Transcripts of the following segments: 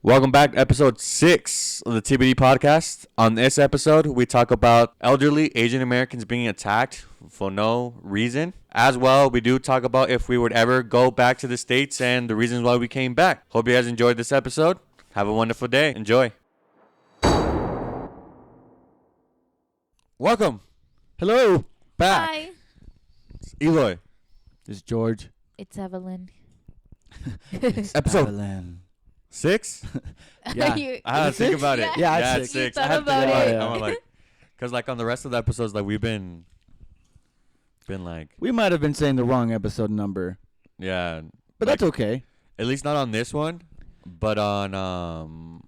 Welcome back to episode 6 of the TBD Podcast. On this episode, we talk about elderly Asian Americans being attacked for no reason. As well, we do talk about if we would ever go back to the States and the reasons why we came back. Hope you guys enjoyed this episode. Have a wonderful day. Enjoy. Welcome. Hello. Back. Hi. It's Eloy. This is George. It's Evelyn. Episode Evelyn. 6? Yeah. I had to think about it. Yeah, it's 6. You I had to thought think about about it. it. I'm like, because like on the rest of the episodes, like we've been like, We might have been saying the wrong episode number, yeah, but like, that's okay. at least not on this one, but on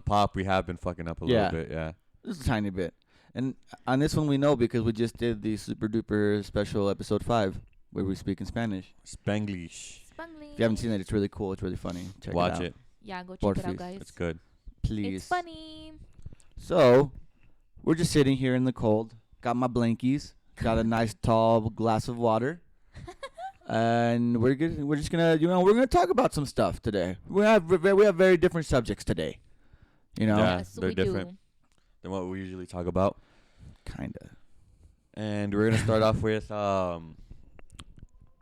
Pop we have been fucking up a little bit. Yeah. Just a tiny bit. And on this one we know because we just did the super duper special episode 5 where we speak in Spanish. Spanglish. If you haven't seen it, it's really cool. It's really funny. Check Watch it out. it. Yeah, go check it Porfis. out, guys. It's good. Please. It's funny. So, we're just sitting here in the cold. Got my blankies. Got a nice tall glass of water. And we're just gonna, we're gonna talk about some stuff today. We have very different subjects today. You know, Yeah, Yes, they're we different do. than what we usually talk about. kinda. And we're gonna start off with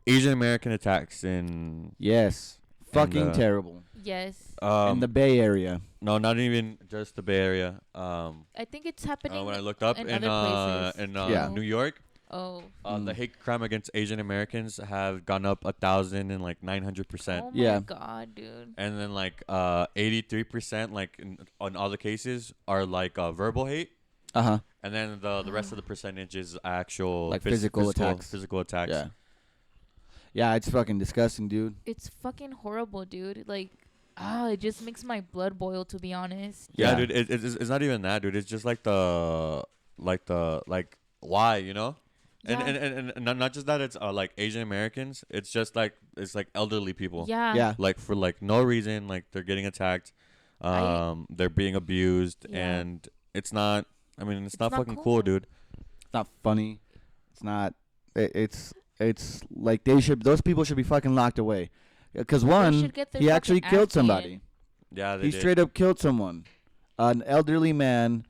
Asian American attacks in Yes, fucking terrible. Yes. In the Bay Area. no, not even just the Bay Area. I think it's happening When I looked up in in other places. Yeah. New York, Oh. the hate crime against Asian Americans have gone up 1,000 and like 900%. Oh my Yeah. god, dude. And then like 83% like on all the cases are like verbal hate, Uh-huh. and then the rest of the percentage is actual Like physical attacks. Physical attacks. Yeah. Yeah, it's fucking disgusting, dude. It's fucking horrible, dude. Like, it just makes my blood boil, to be honest. Yeah, Yeah. dude. It's not even that, dude. It's just like why, you know? Yeah. And not just that. It's like Asian Americans. It's just like elderly people. Yeah. Yeah. Like for like no reason, like they're getting attacked. They're being abused, Yeah. and it's not. I mean, it's not not fucking cool. cool, dude. It's not funny. It's not. It's like those people should be fucking locked away. Because They one, should get their he actually fucking killed ass somebody. beaten. Yeah, they He did. straight up killed someone. An elderly man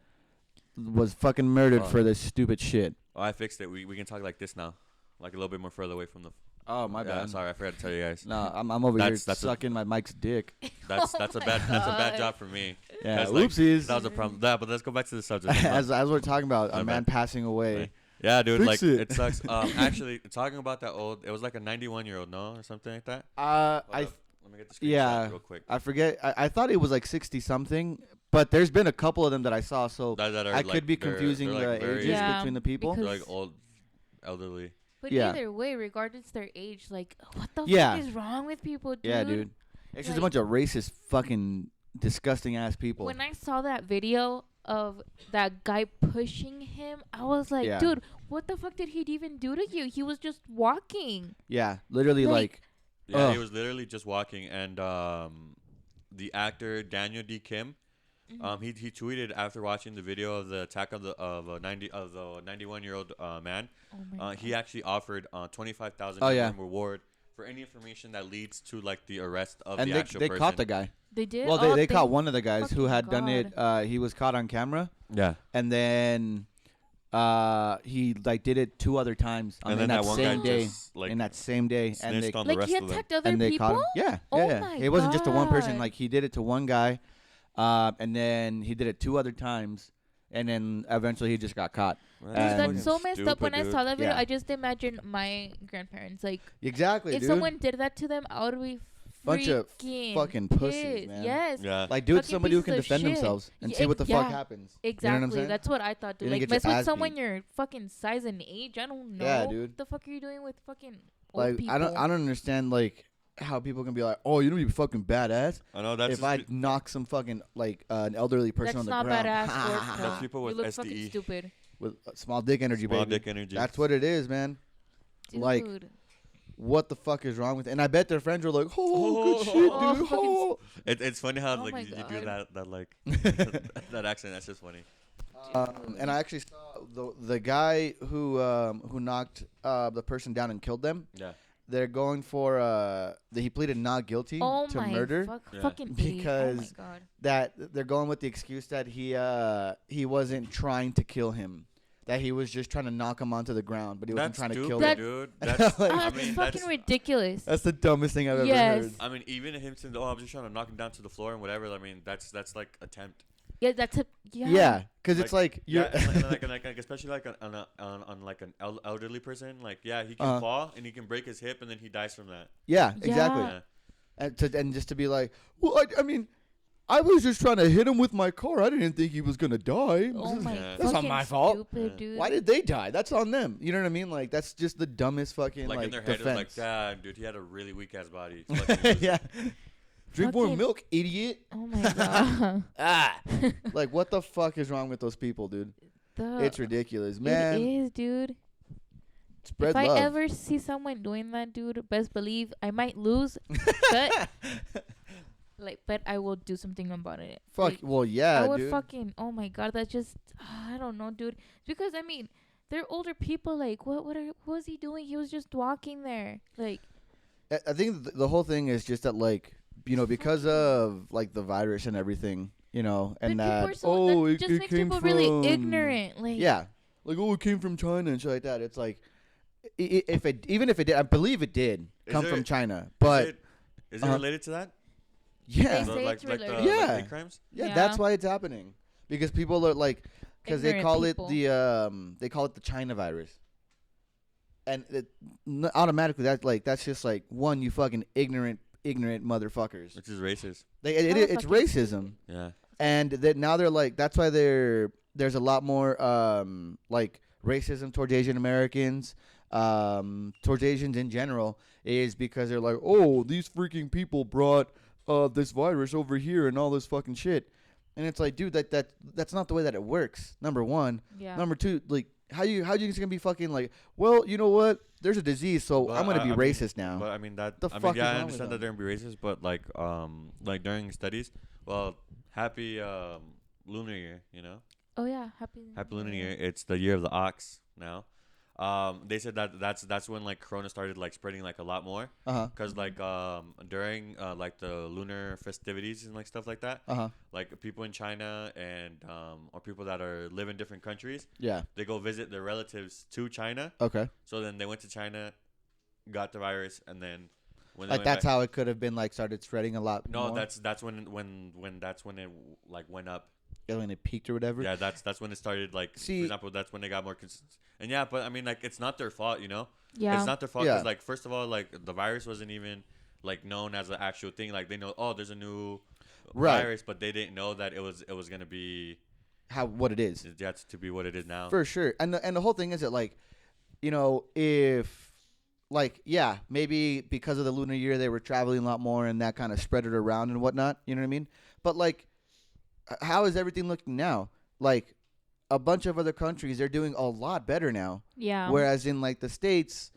was fucking murdered Oh. for this stupid shit. Oh, I fixed it. We can talk like this now, like a little bit more further away from the. Oh, my Yeah, bad. sorry, I forgot to tell you guys. No, I'm over here That's a- sucking my mic's dick. That's Oh a my bad God. job for me. Yeah, That's like- oopsies. That was a problem. Yeah, but let's go back to the subject. as we're talking about My a man bad. passing away. Right. Yeah, dude, Fix like it. it sucks. Actually, talking about that it was like a 91-year-old, no, or something like that. I Let me get the screenshot yeah. real quick. I forget. I thought it was like 60 something, but there's been a couple of them that I saw. So That are I like, could be they're confusing like the very- ages Yeah, between the people. because- They're like old, elderly. But Yeah. either way, regardless their age, like, what the Yeah. fuck is wrong with people, dude? Yeah, dude. It's just a Like- bunch of racist, fucking disgusting ass people. When I saw that video of that guy pushing him, I was like, Yeah. dude, what the fuck did he even do to you? He was just walking. Yeah, literally Like- Yeah, he Ugh. was literally just walking, and the actor Daniel D. Kim, he tweeted after watching the video of the attack of the 91-year-old man. Oh my He actually offered $25,000 Oh, yeah. reward for any information that leads to like the arrest of and the they actual they person. caught the guy. They did? Well, Oh, they caught one of the guys who fucking had done it. He was caught on camera, Yeah, and then he like did it 2 other times and in then that that one same guy day. just like In that same day, and snitched they on the Like, rest he of them. attacked other and they people? caught him. Yeah, Oh yeah. my It wasn't just to one person. God. Like he did it to one guy, and then he did it 2 other times, and then eventually he just got caught. Dude, And- that's so messed up. When I saw that video, Yeah. I just imagined my grandparents. Like, Exactly, if dude. someone did that to them, I would be Bunch of freaking fucking pussies, pissed. man. Yes. Yeah, Like, do it to fucking somebody who pieces can of defend shit. themselves and Yeah, see what the fuck yeah. happens. Exactly. saying? That's what I thought, dude. You didn't Like, get mess your with ass someone beat. your fucking size and age. I don't know. Yeah, dude. What the fuck are you doing with fucking old Like, people? I don't understand like how people can be like, oh, you know, you fucking badass. I know that's If I knock some fucking like an elderly person That's on the not ground, badass. ha, or That's people you with look SDE. fucking stupid. with small dick energy, small baby. dick energy. That's what it is, man. Dude. Like, what the fuck is wrong with? And I bet their friends were like, oh, good shit, dude. Oh, fucking Oh. It's funny how Oh like my you do God. that like that accent. That's just funny. And I actually saw the guy who knocked the person down and killed them. Yeah. they're going for he pleaded not guilty Oh to my murder. Yeah. fucking idiot. Because oh my god. that they're going with the excuse that he wasn't trying to kill him, that he was just trying to knock him onto the ground, but he wasn't That's trying to stupid, kill That- him. dude. That's Like- I That's mean fucking that's ridiculous. That's the dumbest thing I've ever Yes. heard. I mean even him saying, "Oh, I'm just trying to knock him down to the floor and whatever." I mean that's like attempt. Yeah, that's a Yeah, because it's like you're. Yeah, and like especially like on like an elderly person, like yeah, he can fall and he can break his hip and then he dies from that. yeah, exactly. Yeah. Yeah. And just to be like, well, I mean, I was just trying to hit him with my car. I didn't think he was gonna die. Oh my Yeah. That's not fucking my fault. Stupid, Yeah. dude. Why did they die? That's on them. You know what I mean? Like that's just the dumbest fucking Like in their head, it was like, defense. "Damn, dude, he had a really weak ass body." It's fucking yeah. Drink more Fucking- milk, idiot. Oh my god. Ah. Like what the fuck is wrong with those people, dude? It's ridiculous, man. It is, dude. Spread if love. I ever see someone doing that, dude, best believe I might lose, but but I will do something about it. Fuck. Like, Well, yeah, I would dude. fucking. Oh my god, that's just. I don't know, dude. Because I mean, they're older people. Like, what was he doing? He was just walking there. Like, I think the whole thing is just that, like, you know, because of like the virus and everything, you know, and but that people are so, that it, just it makes came people from really ignorant. Like, Yeah, like it came from China and shit like that. It's like, if it even if it did, I believe it did come from China, but is it related to that? yeah, They say it's related. Yeah. like hate crimes. yeah, Yeah. that's why it's happening because people are like, because they Ignorant call people. it they call it the China virus, and automatically that's just like one, you fucking ignorant motherfuckers. Which is racist. It's Motherfucking racism. Yeah. And that now they're like, that's why there's a lot more like racism towards Asian Americans, towards Asians in general, is because they're like, oh, these freaking people brought this virus over here and all this fucking shit. And it's like, dude, that's not the way that it works. Number one. Yeah. Number two, like, how you just gonna be fucking like, well, you know what? There's a disease, so Well, I'm gonna be I mean, racist now. But I mean that. The I fuck mean, yeah, is I wrong understand with that they're gonna be racist, but like during studies, well, happy lunar year, you know, Oh yeah. Happy happy lunar year. It's the year of the ox now. They said that's when like Corona started like spreading like a lot more, cause like during like the lunar festivities and like stuff like that, like people in China and or people that live in different countries, Yeah. they go visit their relatives to China. Okay. So then they went to China, got the virus, and then when Like that's how it could have been like started spreading a lot. No, more? that's when that's when it like went up. Yeah, when it peaked or whatever. Yeah, that's when it started. Like, See- for example, that's when they got more. And yeah, but I mean, like, it's not their fault, you know. Yeah. It's not their fault Yeah. because, like, first of all, like, the virus wasn't even like known as an actual thing. Like, they know, oh, there's a new Right. virus, but they didn't know that it was gonna be What it is. that's to be what it is now. For sure. And the whole thing is that, like, you know, if, like, yeah, maybe because of the lunar year they were traveling a lot more and that kind of spread it around and whatnot. You know what I mean? But, like, how is everything looking now? Like, a bunch of other countries, they're doing a lot better now. Yeah. Whereas in, like, the States,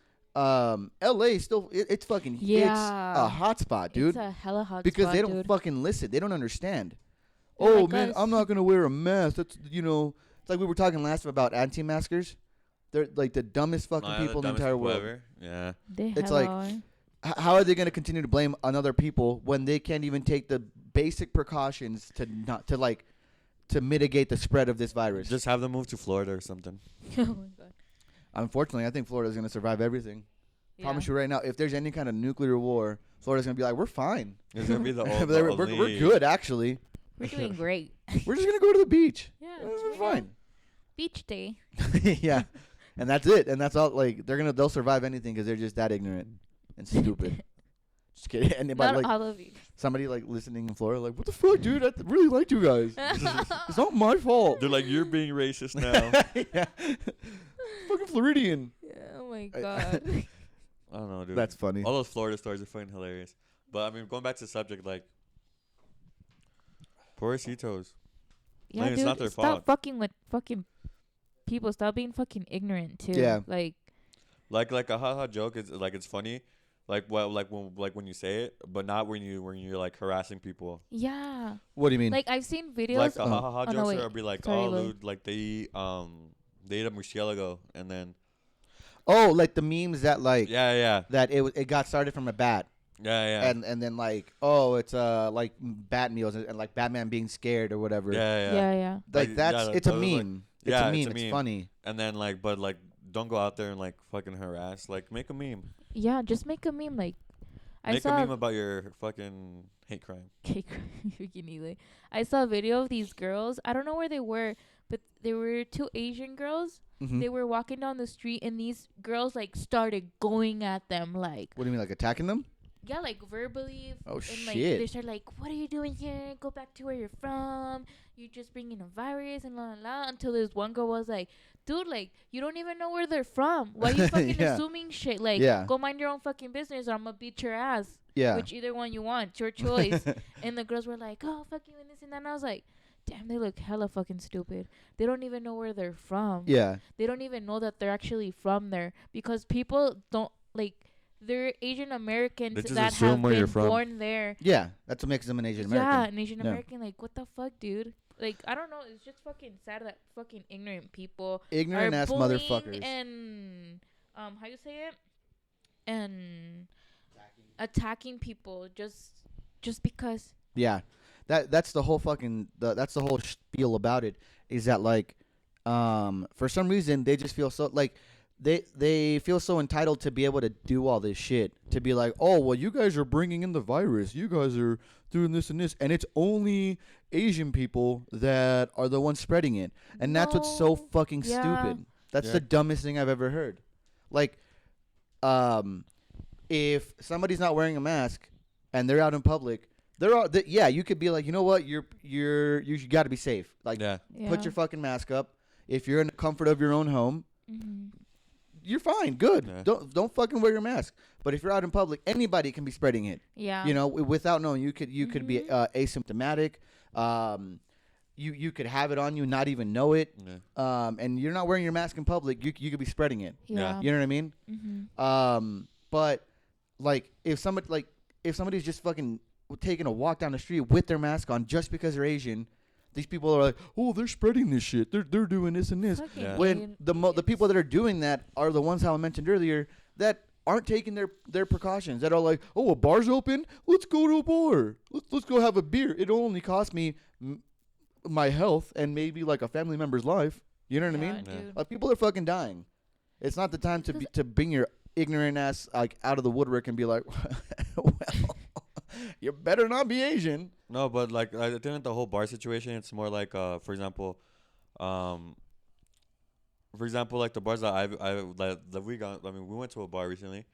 LA still, it's fucking, it's Yeah. a hot spot, dude. It's a hella hot Because spot, they don't dude. fucking listen. They don't understand. They're Oh like man, us. I'm not gonna wear a mask. That's, you know, it's like we were talking last time about anti-maskers. They're like the dumbest fucking Nah, people in the dumbest entire people world. ever. Yeah. They It's hella like- are. How are they gonna continue to blame on other people when they can't even take the basic precautions to mitigate the spread of this virus? Just have them move to Florida or something. Oh my god. Unfortunately, I think Florida's gonna survive everything. Promise Yeah. you right now, if there's any kind of nuclear war, Florida's gonna be like, we're fine. It's gonna be the old. we're good actually. We're doing great. We're just gonna go to the beach. Yeah. We're yeah. fine. Beach day. Yeah, and that's it, and that's all. Like they'll survive anything because they're just that ignorant and stupid. Just kidding. And Not like all of you. somebody like listening in Florida, like, what the fuck, dude? I really like you guys. It's not my fault. They're like, you're being racist now. Yeah, fucking Floridian. Yeah, oh my god. I don't know, dude. That's funny. All those Florida stories are fucking hilarious. But I mean, going back to the subject, like, pobrecitos. Yeah, Like, it's dude. not their Stop fault. fucking with fucking people. Stop being fucking ignorant too. Yeah. Like, Like a haha joke is like it's funny, like when you say it, but not when you're like harassing people. yeah. What do you mean? Like I've seen videos. Like the haha Oh, no, jokes wait. are be like, Sorry, oh, Lou. dude, like they eat a murcielago and then Oh, like the memes that like Yeah. that it got started from a bat. Yeah. And then like, oh, it's like bat meals and like Batman being scared or whatever. Yeah. Like that's it's a those, like, meme. yeah, it's a meme. It's funny. And then like, but like, don't go out there and like fucking harass. Like, make a meme. Yeah, just make a meme. Like, I Make a saw meme about your fucking hate crime. freaking Eloy. I saw a video of these girls. I don't know where they were, but they were two Asian girls. Mhm. They were walking down the street, and these girls like started going at them, like, What do you mean, like attacking them? yeah, like verbally. Oh, and like shit. they started like, "What are you doing here? Go back to where you're from. You're just bringing a virus and la la la." Until this one girl was like, "Dude, like you don't even know where they're from. Why you fucking Yeah. assuming shit? Like, Yeah. go mind your own fucking business, or I'm gonna beat your ass." Yeah. Which either one you want, it's your choice. And the girls were like, "Oh, fuck you," and this and that. And I was like, damn, they look hella fucking stupid. They don't even know where they're from. Yeah. They don't even know that they're actually from there, because people don't like. They're Asian Americans They just that assume have where been you're from. born there. Yeah. That's what makes them an Asian American. Yeah, an Asian Yeah. American. Like, what the fuck, dude? Like, I don't know. It's just fucking sad that fucking ignorant people Ignorant are ass bullying motherfuckers. and how you say it, and attacking people just because. Yeah, that's the whole fucking that's the whole spiel about it. Is that like, for some reason they just feel so like they feel so entitled to be able to do all this shit, to be like, oh well, you guys are bringing in the virus, you guys are doing this and this, and it's only Asian people that are the ones spreading it, and that's what's so No. fucking Yeah. stupid. That's Yeah. the dumbest thing I've ever heard. Like, if somebody's not wearing a mask and they're out in public, yeah, you could be like, you know what, you got to be safe. Like, Yeah. put your fucking mask up. If you're in the comfort of your own home, Mm-hmm. you're fine, good. Yeah. Don't fucking wear your mask. But if you're out in public, anybody can be spreading it. Yeah. You know, without knowing, you could be Mhm. asymptomatic. You could have it on you, not even know it. Yeah. And you're not wearing your mask in public, you could be spreading it. Yeah. You know what I mean? Mm-hmm. But like if somebody's just fucking taking a walk down the street with their mask on just because they're Asian, these people are like, oh, they're spreading this shit. They're doing this and this. Fucking Yeah. When the people that are doing that are the ones how I mentioned earlier that aren't taking their precautions. That are like, oh, a bar's open. Let's go to a bar. Let's go have a beer. It'll only cost me my health and maybe like a family member's life. You know what I mean? Yeah. Dude. Like, people are fucking dying. It's not the time to bring your ignorant ass like out of the woodwork and be like, well, you better not be Asian. No, but like I think the whole bar situation, it's more like for example, like the bars that that we got. I mean, we went to a bar recently,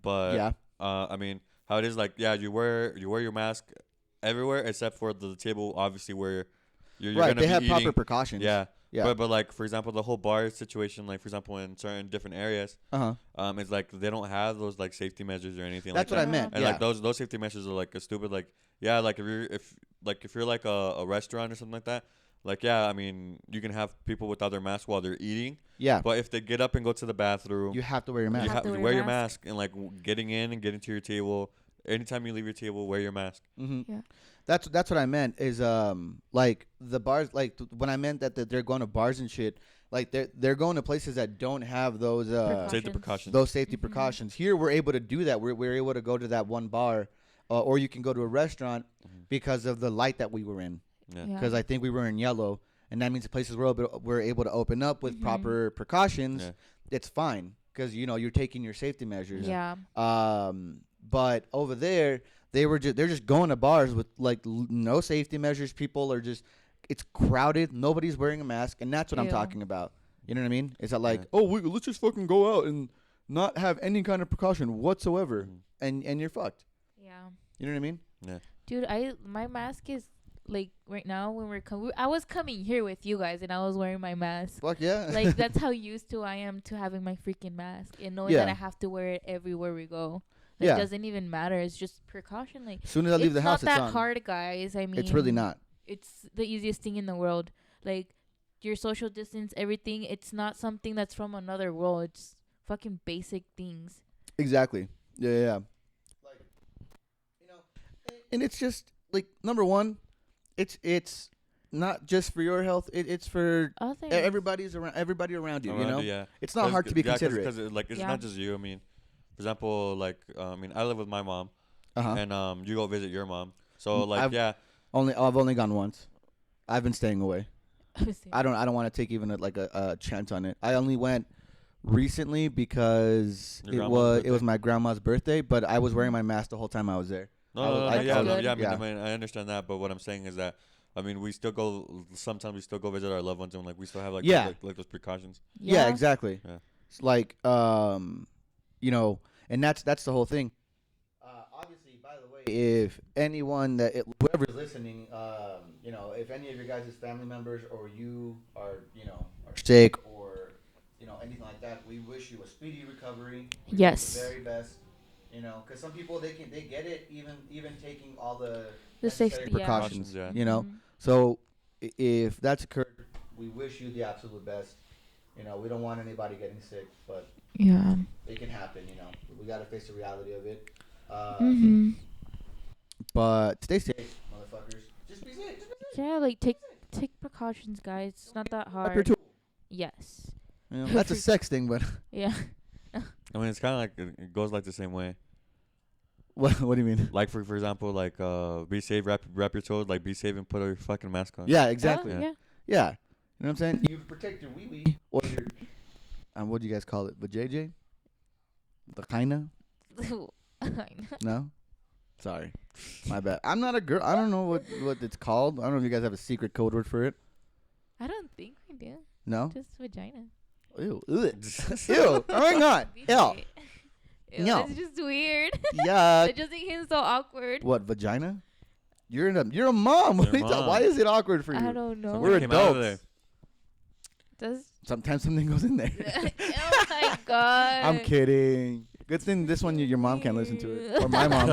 but Yeah. I mean, how it is like, yeah, you wear your mask everywhere except for the table, obviously where you're Right. gonna They be have eating. proper precautions. Yeah. Yeah. But like for example, the whole bar situation, like for example, in certain different areas, it's like they don't have those like safety measures or anything. That's like what that. I meant. And Yeah. like those safety measures are like a stupid, like, yeah, like if you're like a restaurant or something like that, like, yeah, I mean, you can have people without their mask while they're eating, Yeah. but if they get up and go to the bathroom, You have to wear your mask. you have to wear wear your your mask, and like getting in and getting to your table, anytime you leave your table, wear your mask. Mm-hmm. Yeah. That's what I meant is like the bars, like when I meant that they're going to bars and shit, like they're going to places that don't have those Safety precautions. those safety Mhm. precautions. Here we're able to do that. We're able to go to that one bar, or you can go to a restaurant because of the light that we were in. Yeah. Because I think we were in yellow, and that means the places we're able to open up with Mhm. proper precautions. Yeah. It's fine because you're taking your safety measures. Yeah. But over there, they're just going to bars with like no safety measures. People are just, it's crowded. Nobody's wearing a mask, and that's what I'm Ew. talking about. You know what I mean? It's not like, Yeah. oh, let's just fucking go out and not have any kind of precaution whatsoever, Mhm. and you're fucked. Yeah. You know what I mean? Dude, my mask is like right now when I was coming here with you guys and I was wearing my mask. Fuck yeah. Like that's how used to I am to having my freaking mask and knowing that Yeah. I have to wear it everywhere we go. Like, Yeah. it doesn't even matter. It's just precaution. Like As soon as I leave it's the house, not it's that on. hard, guys. I mean, It's really not. It's the easiest thing in the world. Like your social distance, everything. It's not something that's from another world. It's fucking basic things. Exactly. Yeah. Like, and it's just like number one, it's not just for your health. It's for Others. everybody around you. You know, yeah. it's not hard to be considerate. Because like it's Yeah. not just you. I mean, for example, like I mean, I live with my mom, and you go visit your mom. So like I've only gone once. I've been staying away. I don't want to take even a chance on it. I only went recently because it was my grandma's birthday, but I was wearing my mask the whole time I was there. I mean, yeah. I mean, I understand that, but what I'm saying is that I mean, sometimes we still go visit our loved ones, and like we still have like those precautions. Yeah, exactly. Yeah. It's like you know, and that's the whole thing. Obviously, by the way, if anyone whoever's listening, you know, if any of your guys' family members or you are sick or anything like that, we wish you a speedy recovery. Yes. The very best. You know, because some people they get it even taking all the safety precautions. Yeah. You know, so if that's occurred, we wish you the absolute best. You know, we don't want anybody getting sick, but it can happen. You know, we got to face the reality of it. But stay safe, motherfuckers. Just be safe. Yeah, like take precautions, guys. It's not that hard. Yes. You know, that's a sex thing, but yeah. I mean, it's kind of like it goes like the same way. What do you mean? Like for example, like be safe, wrap your toes, like be safe and put a fucking mask on. Yeah, exactly. Yeah. Yeah. You know what I'm saying? You protect your wee wee or your what do you guys call it? Vajayjay? Vagina? No? Sorry. My bad. I'm not a girl. I don't know what it's called. I don't know if you guys have a secret code word for it. I don't think we do. No? Just vagina. Ew. Ew. Ew. Oh my god. Ew. No. It's just weird. Yeah. It just makes him so awkward. What, vagina? You're a mom. Why is it awkward for you? I don't know. We're adults. Sometimes something goes in there. Oh my god. I'm kidding. Good thing this one your mom can't listen to it. Or my mom.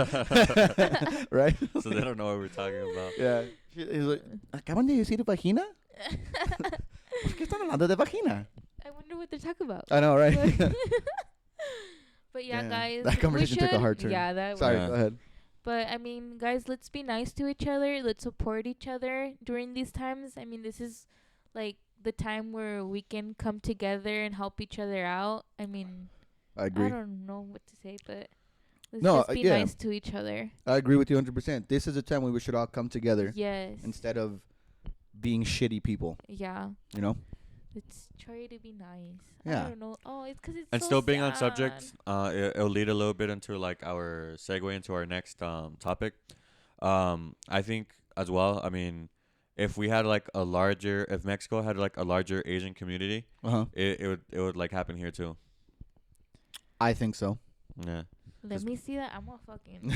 Right? So they don't know what we're talking about. Yeah. He's like, ¿acaban de decir vagina? ¿Por qué están hablando de vagina? I wonder what they're talking about. I know, right? But yeah, Damn. guys. That conversation took a hard turn. Yeah, that Sorry, was. go ahead. But I mean, guys, let's be nice to each other. Let's support each other during these times. I mean, this is like the time where we can come together and help each other out. I mean, I agree. I don't know what to say, but let's No, just be nice to each other. I agree with you 100%. This is a time where we should all come together. Yes. Instead of being shitty people. Yeah. You know? Let's try to be nice. Yeah. I don't know. Oh, it's because it's And so still being on sad. subject, it'll lead a little bit into like our segue into our next topic. I think as well. I mean, if Mexico had like a larger Asian community, it would like happen here too. I think so. Yeah. Let me see that. I'm gonna fucking.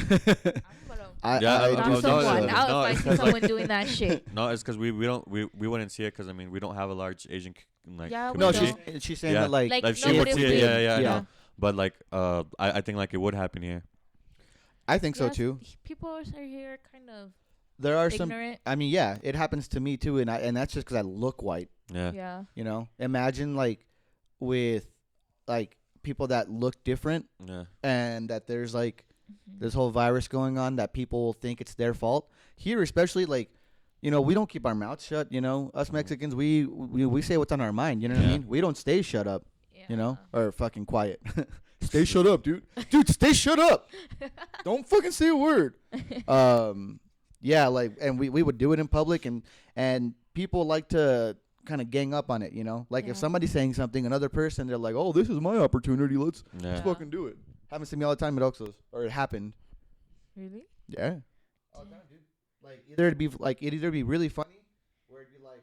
I Not someone. I'll it's find someone doing that shit. No, it's because we wouldn't see it because I mean we don't have a large Asian like. Yeah, we No, don't. she's saying that like she would see it. Yeah. Yeah. But like I think like it would happen here. I think so too. People are here kind of. There are ignorant. I mean, yeah, it happens to me too, and that's just because I look white. Yeah. Yeah. You know, imagine like with like people that look different. Yeah. And that there's like this whole virus going on that people will think it's their fault. Here, especially like, you know, we don't keep our mouths shut. You know, us Mexicans, we say what's on our mind. You know what I mean? We don't stay shut up. Yeah. You know, or fucking quiet. Stay shut up, dude. Dude, stay shut up. Don't fucking say a word. Yeah, like, and we would do it in public, and people like to kind of gang up on it, you know? Like, if somebody's saying something, another person, they're like, oh, this is my opportunity. Let's fucking do it. Happens to me all the time at Oxos, or it happened. Really? Yeah. All the time, dude. Like, it'd either be really funny, or it'd be like,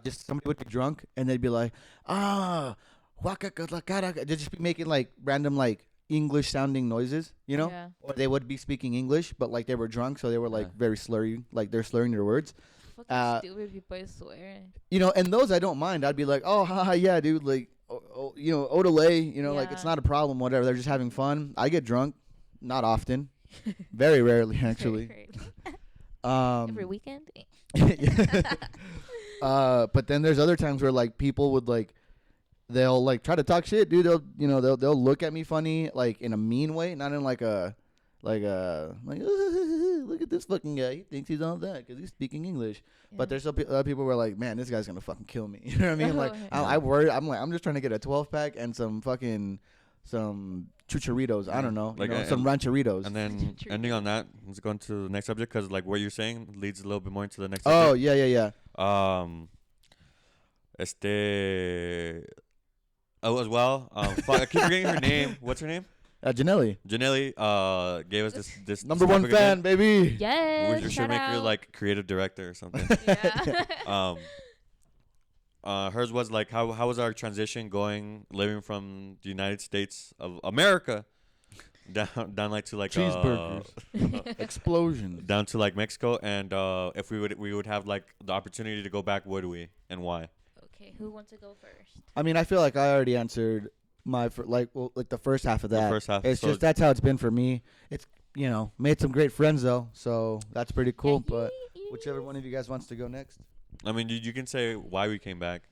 just somebody would be drunk, and they'd be like, they'd just be making, like, random, like, English-sounding noises, you know? Yeah. Or they would be speaking English, but, like, they were drunk, so they were, like, very slurry. Like, they're slurring their words. Fucking stupid people, I swear. You know, and those I don't mind. I'd be like, oh, haha, yeah, dude. Like, you know, odele, you know, like, it's not a problem, whatever. They're just having fun. I get drunk. Not often. Very rarely, actually. Every weekend? But then there's other times where, like, people would, like, they'll like try to talk shit, dude. They'll look at me funny, like in a mean way, not in like a look at this fucking guy. He thinks he's all that because he's speaking English. Yeah. But there's some other people who are like, man, this guy's gonna fucking kill me. You know what I mean? Like, Oh, I worry. I'm just trying to get a 12-pack and some chucharitos. I don't know, Like, some rancheritos. And then ending on that, let's go into the next subject because like what you're saying leads a little bit more into the next Oh subject. yeah. As well. I keep forgetting her name. What's her name? Janelli, Janelli. Gave us this number this one topic fan, again. baby. Yes. We should shout make her out. like creative director or something. Yeah. Hers was like how was our transition going, living from the United States of America down like to like Cheeseburgers. Explosion. down to like Mexico, and if we would have like the opportunity to go back, would we, and why? Okay, who wants to go first? I mean, I feel like I already answered my the first half of that. The first half. It's So- just that's how it's been for me. It's made some great friends though, so that's pretty cool. But whichever one of you guys wants to go next. I mean, you can say why we came back.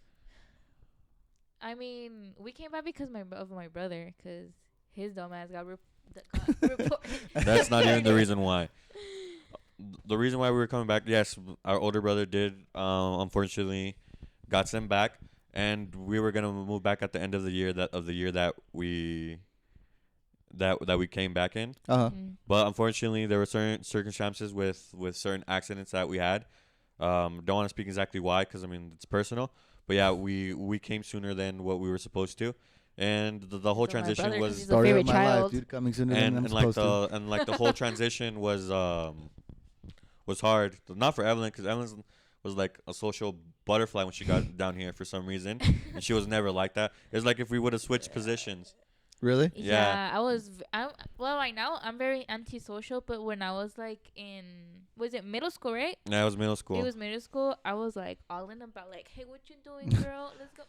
I mean, we came back because of my brother, because his dumbass got reported. That's not even the reason why. The reason why we were coming back, yes, our older brother did, unfortunately, got sent back, and we were gonna move back at the end of the year that we came back in. Mhm. But unfortunately, there were certain circumstances with certain accidents that we had. Don't want to speak exactly why, because I mean it's personal. But yeah, we came sooner than what we were supposed to, and the whole So my transition brother, 'cause was he's a Story of favorite my child. life, dude. Coming sooner than I'm and like supposed to. the whole transition was hard. Not for Evelyn, because Evelyn was like a social butterfly when she got down here for some reason, and she was never like that. It's like if we would have switched positions. Really? Yeah. Well, right now I'm very antisocial, but when I was like was it middle school, right? Yeah, it was middle school. It was middle school. I was like all in about like, hey, what you doing, girl? Let's go.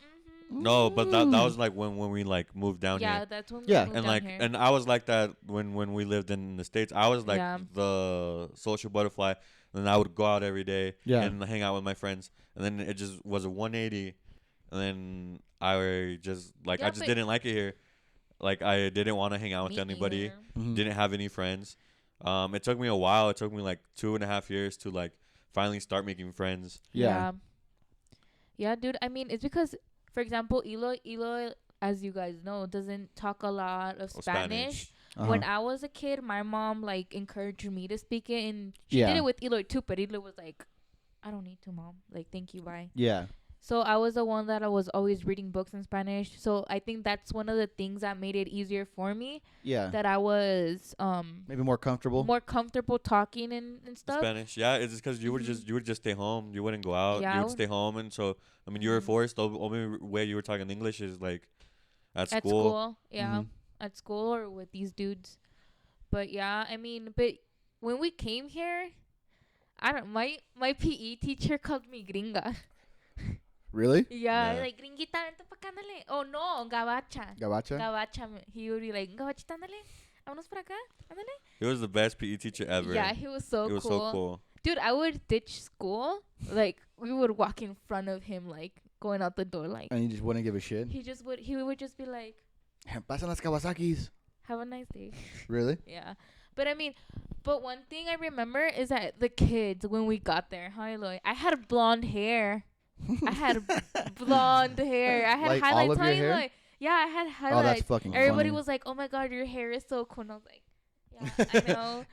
No, but that was like when we like moved down Yeah, here. that's when Yeah. we moved And down like here. and I was like that when we lived in the States. I was like Yeah. the social butterfly, and then I would go out every day Yeah. and hang out with my friends, and then it just was a 180, and then I just Yeah, but- didn't like it here. Like I didn't want to hang out with Me anybody. either. Mhm. Didn't have any friends. It took me a while. It took me like 2.5 years to like finally start making friends. Yeah. Yeah, dude. I mean, it's because, for example, Eloy, as you guys know, doesn't talk a lot of Spanish. When I was a kid, my mom like encouraged me to speak it, and she Yeah. did it with Eloy too. But Eloy was like, "I don't need to, mom. Like, thank you, bye." Yeah. So I was the one that I was always reading books in Spanish. So I think that's one of the things that made it easier for me. Yeah. That I was Maybe more comfortable. more comfortable talking and stuff. Spanish, yeah. It's just because you would just stay home. You wouldn't go out. Yeah, You I would would- stay home, and so I mean, you were Mhm. forced. The only way you were talking English is like at At school. school, yeah, Mhm. at school or with these dudes. But yeah, I mean, but when we came here, I don't. My PE teacher called me gringa. Really? Yeah, Yeah. like gringuita, vente pa acá, ándale. Oh no, gabacha. Gabacha? Gabacha. He would be like, gabachita, ándale. Vámonos para acá, ándale. He was the best PE teacher ever. Yeah, he was so He was cool. so cool. Dude, I would ditch school. Like we would walk in front of him, like going out the door. Like And you just wouldn't give a shit? he would just be like, Pasan las Kawasakis. have a nice day. Really? Yeah. But I mean, but one thing I remember is that the kids, when we got there, hi Eloy, I had blonde hair. I had blonde hair. I had Like, all highlights. of your Hi, hair? Eloy. Yeah, I had Oh, highlights. that's fucking Everybody funny. was like, "Oh my god, your hair is so cool." And I was like, "Yeah, I know."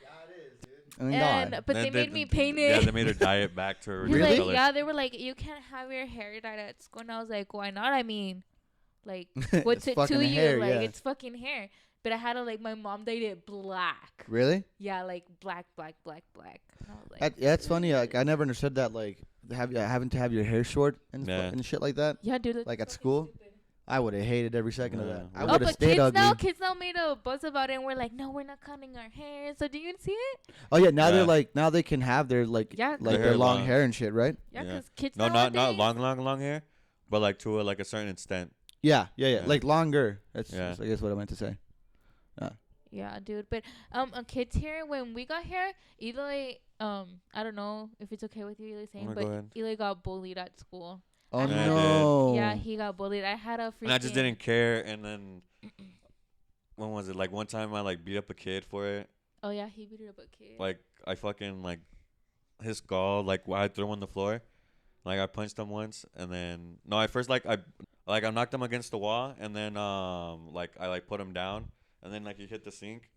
I mean, And God. but Then they made me Yeah, paint it. they made her dye it back to her He's original like, color. yeah, they were like, "You can't have your hair dyed at school." And I was like, "Why not?" I mean, like, what's It's it fucking to you? hair, Like, yeah. it's fucking hair. But I had to like, my mom dyed it black. Really? Yeah, like black. And I was like, Yeah, it's funny. Like, I never understood that. Like, having to have your hair short and Yeah. and shit like that. yeah, dude. that's Like, at fucking school? stupid. I would have hated every second of Yeah. that. I Oh, would have but stayed ugly. kids now made a buzz about it, and we're like, no, we're not cutting our hair. So do you see it? Oh yeah, now Yeah. they're like now they can have their like Yeah. like Their their hair long long. hair and shit, right? Yeah, Yeah. because kids No, not nowadays- long hair, but like to like a certain extent. Yeah. Yeah. Like longer. That's Yeah. I guess what I meant to say. Yeah, dude. But kids here, when we got here, Eloy, I don't know if it's okay with you, Eloy saying, No, but go ahead. Eloy got bullied at school. Oh I Yeah, I did. no. Yeah, he got bullied. I had a freaking. And I just didn't care. And then when was it? Like one time I like beat up a kid for it. Oh yeah, he beat up a kid. Like I fucking like his skull. Like I threw him on the floor. Like I punched him once, and then no, I first I knocked him against the wall, and then like I like put him down, and then like he hit the sink.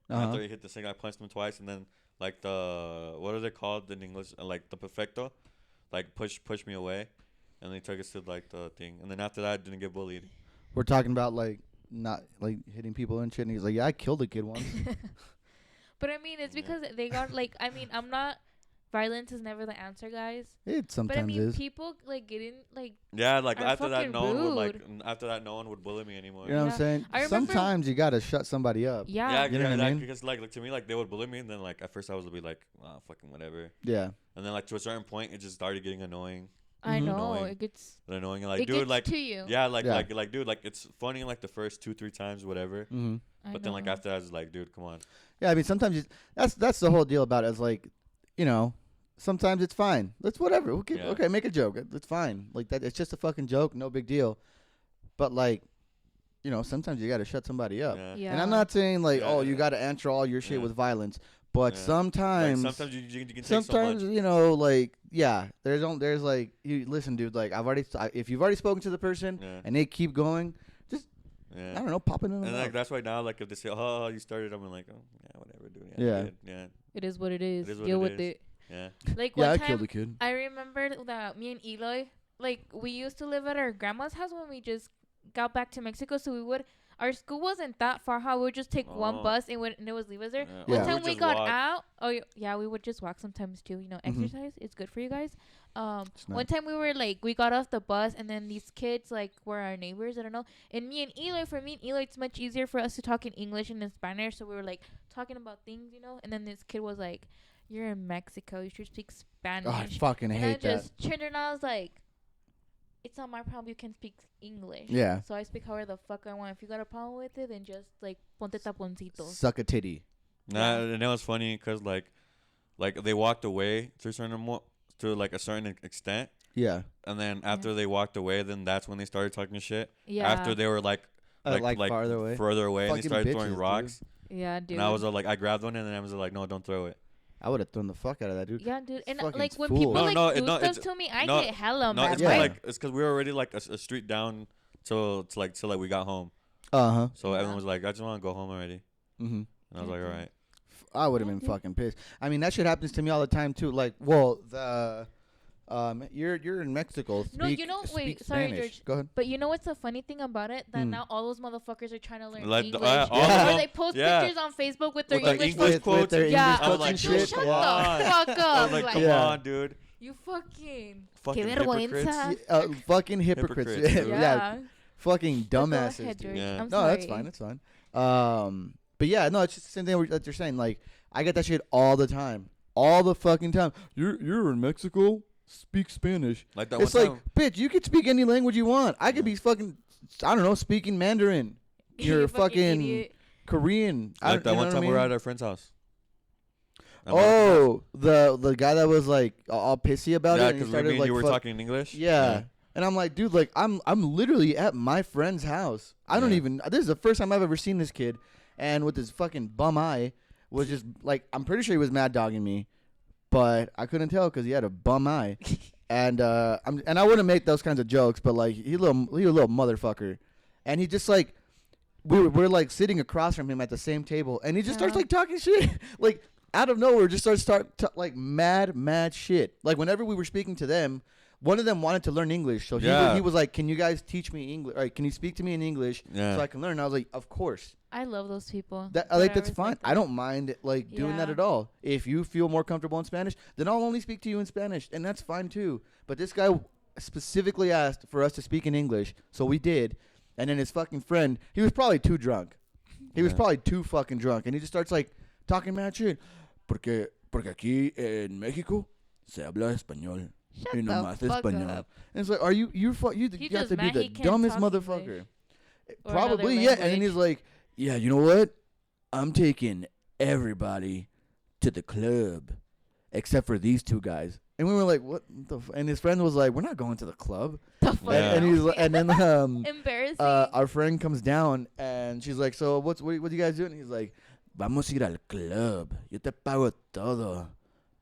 After he hit the sink, I punched him twice, and then like the what is it called in English? Like the perfecto, like push me away, and they took us to like the thing, and then after that, I didn't get bullied. We're talking about like not like hitting people and shit. And he's like, yeah, I killed a kid once. But I mean, it's because they got like. I mean, I'm not. Violence is never the answer, guys. It sometimes but I mean, is. people like getting like. Yeah, like after that, fucking no one would bully me anymore. You know what I'm saying? Sometimes you gotta shut somebody up. Yeah. Yeah, you know what I mean? Because like to me, like they would bully me, and then like at first I was be like, oh, fucking whatever. Yeah. And then like to a certain point, it just started getting annoying. I know Annoying. it gets. Annoying, and like it dude, gets like to you. yeah, like dude, like it's funny like the first 2-3 times, whatever. Mm-hmm. But then like after that, it's like, dude, come on. Yeah, I mean sometimes that's the whole deal about it. Is like, you know. Sometimes it's fine. Let's whatever. Okay, make a joke. It's fine. Like that. It's just a fucking joke. No big deal. But like, you know, sometimes you gotta shut somebody up. Yeah. And I'm not saying like, oh, you gotta answer all your shit with violence. But sometimes, like sometimes you can take sometimes so much. You know, like there's like you listen, dude. Like if you've already spoken to the person and they keep going, just I don't know, pop it in. And like that's why now, like if they say, oh, you started, I'm like, oh yeah, whatever, dude. Yeah. It is what it is. It is what Deal it with is. it. Yeah. Like one I time, killed a kid. I remember that me and Eloy, like we used to live at our grandma's house when we just got back to Mexico. So our school wasn't that far. How we would just take one bus and it was leave us there. Yeah. One time we got walk. out. Oh yeah, we would just walk sometimes too. You know, exercise. It's good for you guys. One time we got off the bus and then these kids like were our neighbors. I don't know. And me and Eloy, it's much easier for us to talk in English and in Spanish. So we were like talking about things, you know. And then this kid was like, "You're in Mexico. You should speak Spanish." Oh, I fucking hate that. I just turned and I was like, "It's not my problem. You can speak English." Yeah. So I speak however the fuck I want. If you got a problem with it, then just like ponte taponcito. Suck a titty. Nah, and it was funny because like they walked away to a certain extent. Yeah. And then after they walked away, then that's when they started talking shit. Yeah. After they were like farther away. Further away, and they Fucking started bitches, throwing rocks. Yeah, dude. And I was like, I grabbed one, and then I was like, no, don't throw it. I would have thrown the fuck out of that, dude. Yeah, dude. And Fucking like when fool. people No, do no, stuff to me, I get hella No, mad. it's Yeah. like it's because we were already like a street down till we got home. Uh-huh. So everyone was like, I just want to go home already. Mm-hmm. And I was like, all right. I would have been fucking pissed. I mean, that shit happens to me all the time too. Like, well, you're in Mexico. Wait, sorry, Spanish. George. Go ahead. But you know what's the funny thing about it? That now all those motherfuckers are trying to learn Like English. all of Or them, they post yeah. pictures on Facebook with their With the English English quotes. quotes. With their Yeah, English I was quotes like, and dude, shit. shut Yeah. the fuck I up. was like, Like, come Yeah. on, dude. you fucking Fucking que hypocrites. vergüenza. Fucking hypocrites. Hypocrites, dude. Yeah. Fucking Go dumbasses. ahead, dude. George. Yeah. I'm No, sorry. that's fine. That's fine. But yeah, no, it's just the same thing that you're saying. Like, I get that shit all the time, all the fucking time. You're in Mexico. Speak Spanish. Like that It's one like, time. bitch, you could speak any language you want. I could be fucking, I don't know, speaking Mandarin. You're You fucking idiot. Korean. Like that you know one what time I we were mean? at our friend's house. Oh, the guy that was like all pissy about Yeah, it. And he because started me and like you were fuck- talking in English. Yeah. And I'm like, dude, like I'm literally at my friend's house. I don't Yeah. even. This is the first time I've ever seen this kid, and with his fucking bum eye, was just like I'm pretty sure he was mad dogging me, but I couldn't tell because he had a bum eye, and I wouldn't make those kinds of jokes, but like he a little motherfucker, and he just like we're like sitting across from him at the same table, and he just starts like talking shit, like out of nowhere, just starts like mad shit. Like whenever we were speaking to them. One of them wanted to learn English, so he was like, "Can you guys teach me English? Or can you speak to me in English so I can learn?" And I was like, "Of course." I love those people. That's fine. I don't mind like doing that at all. If you feel more comfortable in Spanish, then I'll only speak to you in Spanish, and that's fine too. But this guy specifically asked for us to speak in English, so we did. And then his fucking friend, he was probably too drunk. He was probably too fucking drunk, and he just starts like talking mad shit. Porque aquí en México se habla español. Shut Y the nomás fuck español. up. And it's like, are you have just to be mad the he can't dumbest talk motherfucker. English. Or Probably, another yeah. And then language. he's like, yeah, you know what? I'm taking everybody to the club except for these two guys. And we were like, what the and his friend was like, we're not going to the club. The fuck Yeah. And he's and then embarrassing. our friend comes down and she's like, so what are you guys doing? He's like, vamos a ir al club. Yo te pago todo.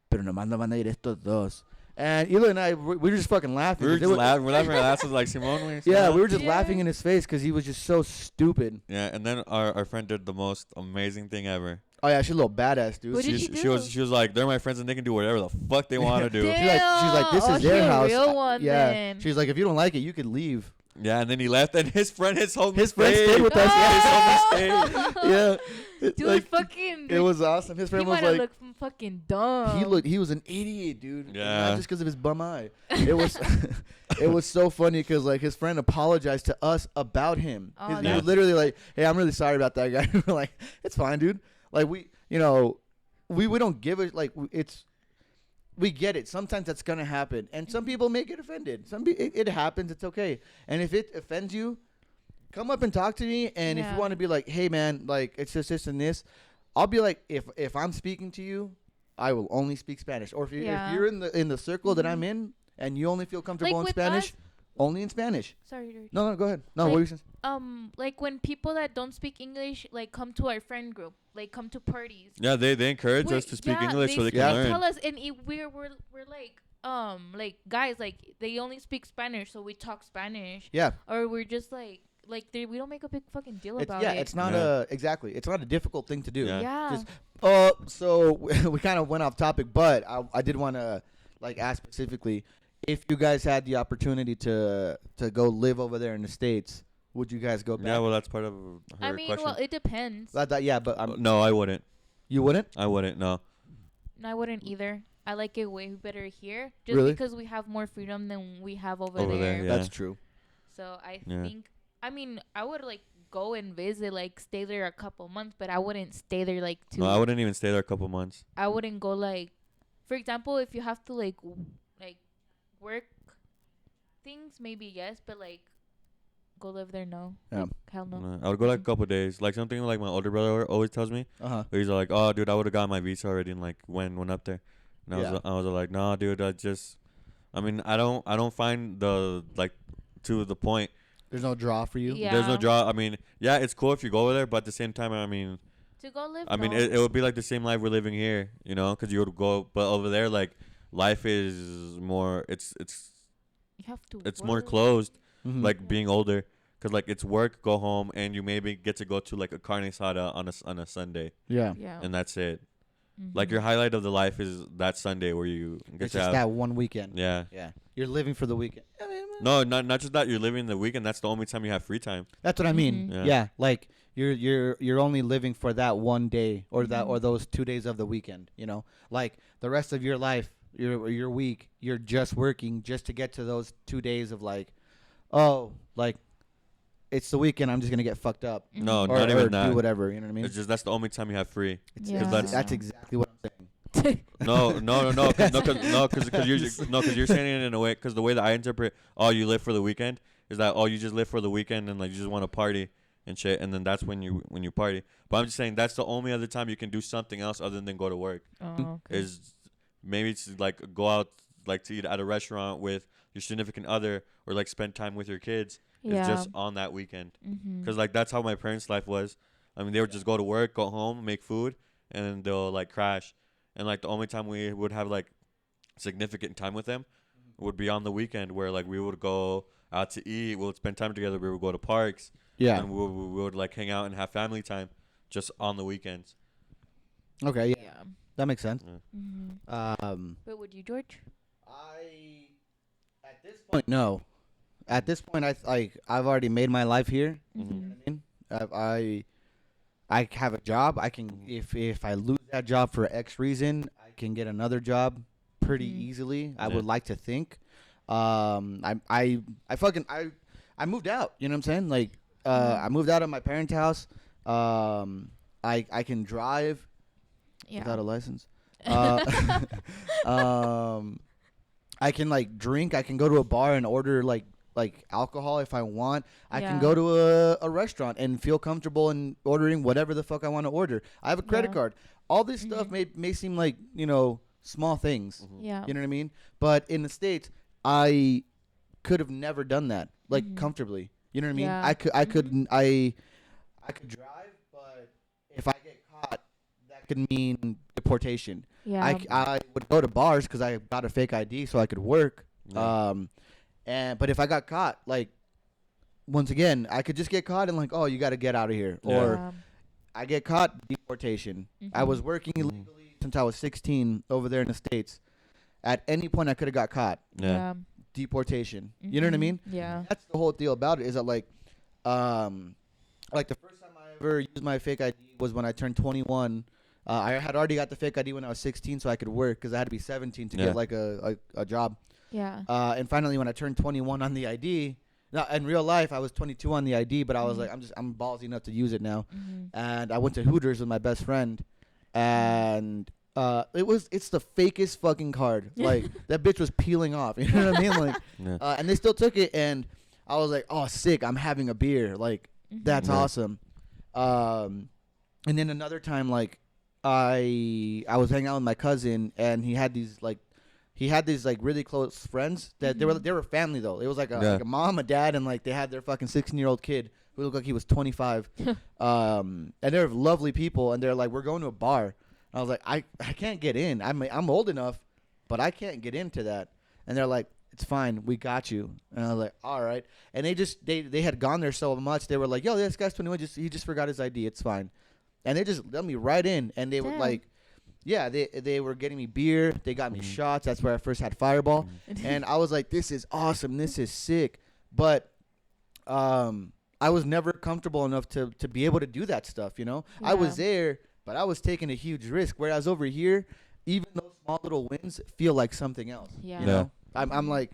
Pero nomás no van a ir estos dos. And Eloy and I, we were just fucking laughing. We were just laughing. We're laughing our asses like Simone. Yeah, we were just laughing in his face because he was just so stupid. Yeah, and then our friend did the most amazing thing ever. Oh yeah, she's a little badass, dude. What did she do? She was like, they're my friends and they can do whatever the fuck they want to do. She's like, this is their house. Real one, yeah. then. She's like, if you don't like it, you could leave. Yeah, and then he left, and his friend stayed with us. His homie stayed. Yeah. Dude, like, fucking. It was awesome. His friend he was might have like, looked fucking dumb. he was an idiot, dude. Yeah. Not just because of his bum eye. It was, it was so funny because like his friend apologized to us about him. Oh, He was literally like, hey, I'm really sorry about that guy. We're like, it's fine, dude. Like we don't give it like we get it. Sometimes that's gonna happen, and some people may get offended. It happens. It's okay. And if it offends you, come up and talk to me. And if you want to be like, hey man, like it's just this and this, I'll be like, if I'm speaking to you, I will only speak Spanish. Or if you're in the circle that I'm in, and you only feel comfortable in Spanish, only in Spanish. Sorry, George. No, go ahead. No, like, what are you saying? Like when people that don't speak English like come to our friend group, like come to parties. Yeah, they encourage us to speak English so they can learn. Tell us, and we're like guys, like they only speak Spanish, so we talk Spanish. Yeah. Or we're just like we don't make a big fucking deal about it. Yeah, it's not exactly. It's not a difficult thing to do. Yeah. So we kind of went off topic, but I did want to like ask specifically if you guys had the opportunity to go live over there in the States, would you guys go back? Yeah, well, that's part of her question. Well, it depends. Yeah, but no, I wouldn't. You wouldn't? I wouldn't. No. I wouldn't either. I like it way better here, just really? because we have more freedom than we have over there. Yeah. That's true. So I think. I mean, I would like go and visit, like stay there a couple months, but I wouldn't stay there like No, I wouldn't even stay there a couple months. I wouldn't go like, for example, if you have to like work things, maybe yes, but like go live there, no. Yeah. Like, hell no. I would go like a couple days, like something like my older brother always tells me. He's like, oh, dude, I would have got my visa already, and like went up there, and I was like, no, dude, I don't find the like to the point. There's no draw for you. Yeah. There's no draw. I mean, yeah, it's cool if you go over there, but at the same time, I mean, to go live. I mean, it would be like the same life we're living here, you know, because you would go, but over there, like life is more. It's you have to. It's work. more closed, Mm-hmm. like being older, because like it's work, go home, and you maybe get to go to like a carne asada on a Sunday. Yeah. Yeah. And that's it. Mm-hmm. Like your highlight of the life is that Sunday where you get It's to just have that one weekend. Yeah. Yeah. You're living for the weekend. No, not just that. You're living the weekend. That's the only time you have free time. That's what I mean. Mhm. Yeah. Like you're only living for that one day or those 2 days of the weekend, you know? Like the rest of your life, your week, you're just working just to get to those 2 days of like, oh, like it's the weekend, I'm just going to get fucked up. No, or, not even or that. do whatever, you know what I mean? It's just that's the only time you have free. That's exactly what I'm saying. No, because you're saying it in a way, because the way that I interpret, oh, you live for the weekend, is that, oh, you just live for the weekend and like you just want to party and shit, and then that's when you party. But I'm just saying that's the only other time you can do something else other than go to work. Oh, okay. Is maybe to like go out like to eat at a restaurant with your significant other or like spend time with your kids. It's just on that weekend. Because like that's how my parents' life was. I mean, they would just go to work, go home, make food, and then they'll like crash. And like the only time we would have like significant time with them would be on the weekend, where like we would go out to eat, we would spend time together, we would go to parks, and we would like hang out and have family time just on the weekends. Okay, yeah. That makes sense. Yeah. But would you, George? At this point, no. At this point, I've already made my life here. Mm-hmm. You know what I mean? I have a job. I can if I lose that job for X reason, I can get another job pretty easily. I would like to think. I moved out. You know what I'm saying? Like I moved out of my parents' house. I can drive without a license. I can like drink. I can go to a bar and order like alcohol if I want. I can go to a restaurant and feel comfortable in ordering whatever the fuck I want to order. I have a credit card. All this stuff may seem like, you know, small things. Yeah. You know what I mean? But in the States, I could have never done that like comfortably. You know what I mean? Yeah. I could drive, but if I get caught could mean deportation. Yeah. I would go to bars because I got a fake ID so I could work. Yeah. But if I got caught, like, once again, I could just get caught and like, oh, you got to get out of here. Yeah. Or I get caught, deportation. I was working illegally since I was 16 over there in the States. At any point, I could have got caught. Yeah. Deportation. You know what I mean? Yeah. That's the whole deal about it, is that like the first time I ever used my fake ID was when I turned 21. I had already got the fake ID when I was 16 so I could work because I had to be 17 to get like a job. Yeah. And finally when I turned 21 on the ID, now in real life I was 22 on the ID, but I was like, I'm ballsy enough to use it now. And I went to Hooters with my best friend, and it's the fakest fucking card. Like, that bitch was peeling off. You know what I mean? Like, and they still took it, and I was like, oh, sick, I'm having a beer. Like, that's awesome. And then another time, like, I was hanging out with my cousin, and he had these really close friends that they were family though. It was like a mom, a dad, and like they had their fucking 16-year-old kid who looked like he was 25. And they're lovely people, and they're like, we're going to a bar. I was like, I can't get in. I'm old enough, but I can't get into that. And they're like, it's fine, we got you. And I was like, all right. And they had gone there so much, they were like, yo, this guy's 21, he just forgot his ID, it's fine. And they just let me right in, and they were like, yeah, they were getting me beer, they got me shots. That's where I first had Fireball. And I was like, this is awesome, this is sick. But I was never comfortable enough to be able to do that stuff, you know? I was there, but I was taking a huge risk. Whereas over here, even those small little wins feel like something else. Yeah. You know? I'm like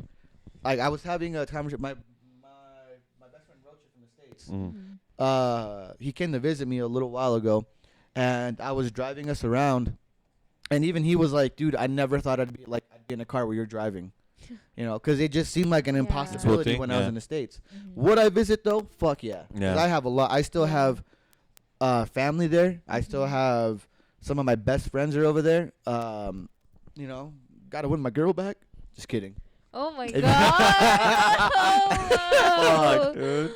I was having a conversation. My best friend Rocha from the States. He came to visit me a little while ago, and I was driving us around, and even he was like, dude, I never thought I'd be in a car where you're driving. You know, because it just seemed like an impossibility when I was in the States. Would I visit though? Fuck yeah. Because I have a lot. I still have family there. I still have some of my best friends are over there. You know, gotta win my girl back. Just kidding. Oh my god. Fuck, dude.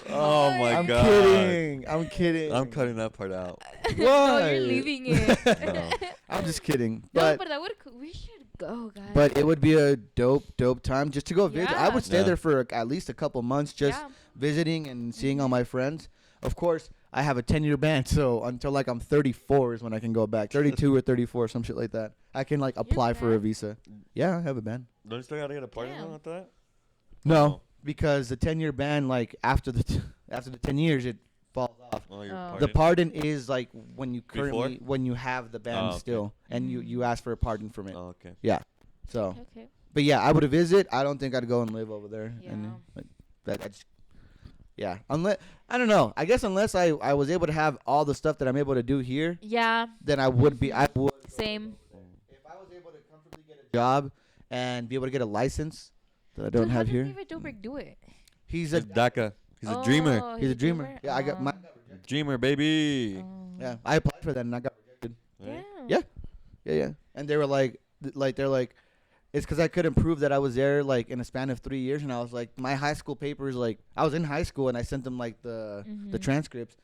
Oh my god. I'm kidding. I'm cutting that part out. No, you're leaving it. No. I'm just kidding. No, but we should go, guys. But it would be a dope time just to go visit. I would stay Yeah. there for at least a couple months, just visiting and seeing all my friends. Of course, I have a 10-year ban, so until like I'm 34 is when I can go back. 32 or 34, some shit like that. I can like apply for a visa. Yeah, I have a ban. Don't you still gotta get a partner after that? No, because the 10-year ban, like after the 10 years, it falls off. Oh, The pardon is like when you Before? when you have the ban still, and you ask for a pardon from it. Oh, okay. Yeah. So. Okay. But yeah, I would visit. I don't think I'd go and live over there. Yeah. And like, that's unless I don't know. I guess unless I was able to have all the stuff that I'm able to do here. Yeah. Then I would be. I would. Same. If I was able to comfortably get a job and be able to get a license that I don't have here. How does Dobrik do it? He's It's DACA. He's a dreamer. He's a dreamer. Yeah, I got my. Dreamer, baby. Yeah, I applied for that and I got rejected. Yeah. Yeah. And they were like, it's because I couldn't prove that I was there like in a span of 3 years, and I was like, my high school papers, like I was in high school and I sent them like the transcripts,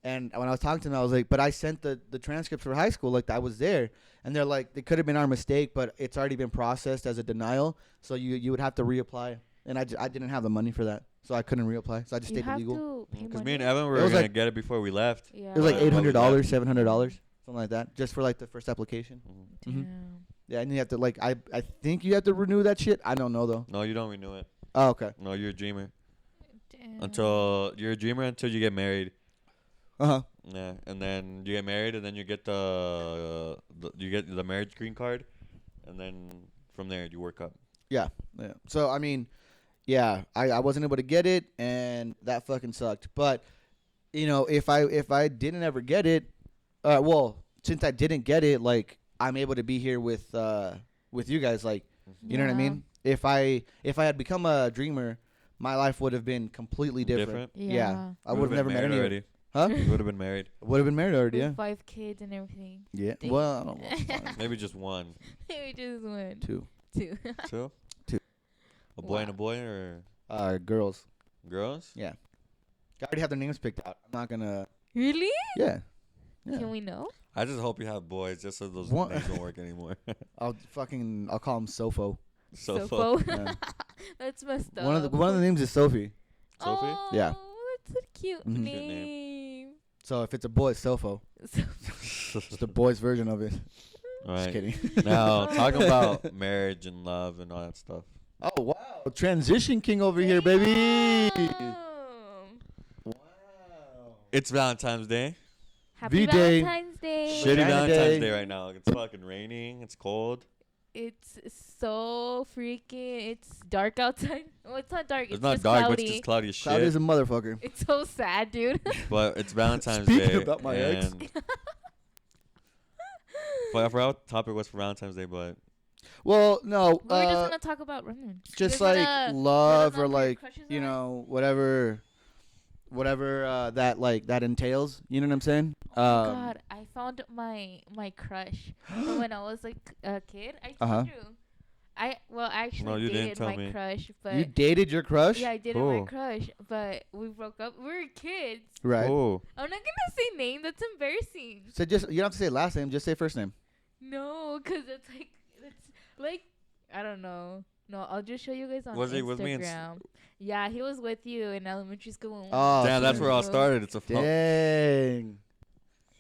and when I was talking to them, I was like, but I sent the transcripts for high school, like I was there, and they're like, it could have been our mistake, but it's already been processed as a denial, so you would have to reapply, and I didn't have the money for that, so I couldn't reapply, so I just stayed illegal. Because me and Evan were gonna get it before we left. Yeah. It was like $800, $700, something like that, just for like the first application. Yeah, and you have to like I think you have to renew that shit. I don't know though. No, you don't renew it. Oh, okay. No, you're a dreamer. Damn. You're a dreamer until you get married. Uh-huh. Yeah, and then you get married, and then you get the marriage green card, and then from there you work up. Yeah. So I mean, yeah, I wasn't able to get it, and that fucking sucked. But you know, if I didn't ever get it, well, since I didn't get it, like I'm able to be here with you guys, like you know what I mean. If I had become a dreamer, my life would have been completely different. Yeah. I would have never met anyone. Already. Huh? You would have been married. Would have been married already. With Yeah. 5 kids and everything. Yeah. Dang. Well, I don't know. Maybe just one. Maybe just one. Two. Two. Two. Two. A boy and a boy, or Girls. girls? Yeah. I already have their names picked out. I'm not gonna. Really? Yeah. Can we know? I just hope you have boys, just so those What? names don't work anymore. I'll call him Sofo. Sofo. Yeah. That's messed up. One of the names is Sophie. Sophie? Oh, Yeah. That's a cute Mhm. Cute name. So if it's a boy, it's Sofo. It's the boys' version of it. All Just right. kidding. Now, talking about marriage and love and all that stuff. Oh wow, transition king over here, baby. Damn. Wow. It's Valentine's Day. V Happy Day. Valentine's Day. Shitty Vagina Valentine's Day. Day right now. It's fucking raining. It's cold. It's so freaking. It's dark outside. Well, it's not dark. It's It's not just dark, cloudy. but it's just cloudy as Cloud shit. is a motherfucker. It's so sad, dude. But it's Valentine's Speaking Day. about my ex. and I forgot what the topic was for Valentine's Day, but Well, no. We were just gonna talk about romance. Just You guys like wanna love let or us know who your like crushes you are? know whatever that entails. You know what I'm saying? God, I found my crush from when I was like a kid. I told Uh-huh. you. I actually No, you didn't dated tell my me. crush, but You dated your crush, yeah, I dated Cool. my crush, but we broke up. We were kids. right? oh, I'm not gonna say name. That's embarrassing. So just you don't have to say last name. Just say first name. No, cause it's like I don't know. No, I'll just show you guys on Was Instagram. he with me in Yeah, he was with you in elementary school. when we Oh, damn, that's so- where I started. It's a Dang.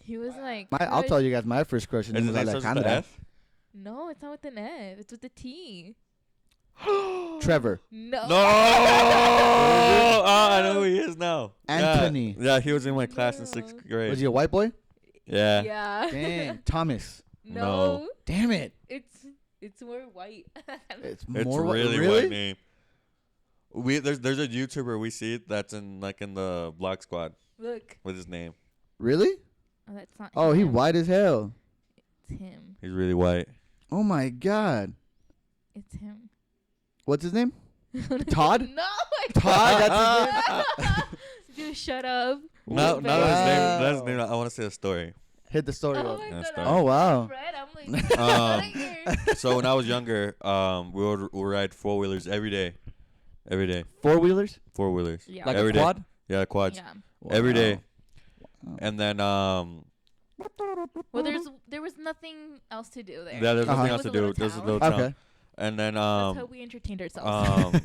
He was like. I'll tell you guys my first crush. Is Name his was name starts with the Alejandra. F? No, it's not with an F. It's with a T. Trevor. No. No! Oh, I know who he is now. Anthony. Yeah, he was in my class in No. 6th grade. Was he a white boy? Yeah. Yeah. Dang. Thomas. No. No. Damn it. It's more white. It's It's more really really? white name. There's a YouTuber we see that's in the Block Squad Look. with his name. Really? Oh, that's not. Oh, he him. white as hell. It's him. He's really white. Oh my god. It's him. What's his name? Todd? No. Todd. That's his name. Dude, shut up. Now Wow. that's his name. I want to say a story. Hit the story Oh up. my That's god. fine. Oh wow. Fred, I'm like. Um, here. So when I was younger, we would ride 4-wheelers every day. Every day. 4-wheelers? 4-wheelers. Yeah. Like Every a day. quad? Yeah, quads. Yeah. Every day. Wow. And then Well, there was nothing else to do there. yeah, there's Uh-huh. nothing It else was to a do. little There's a town. little town. Okay. And then That's how we entertained ourselves.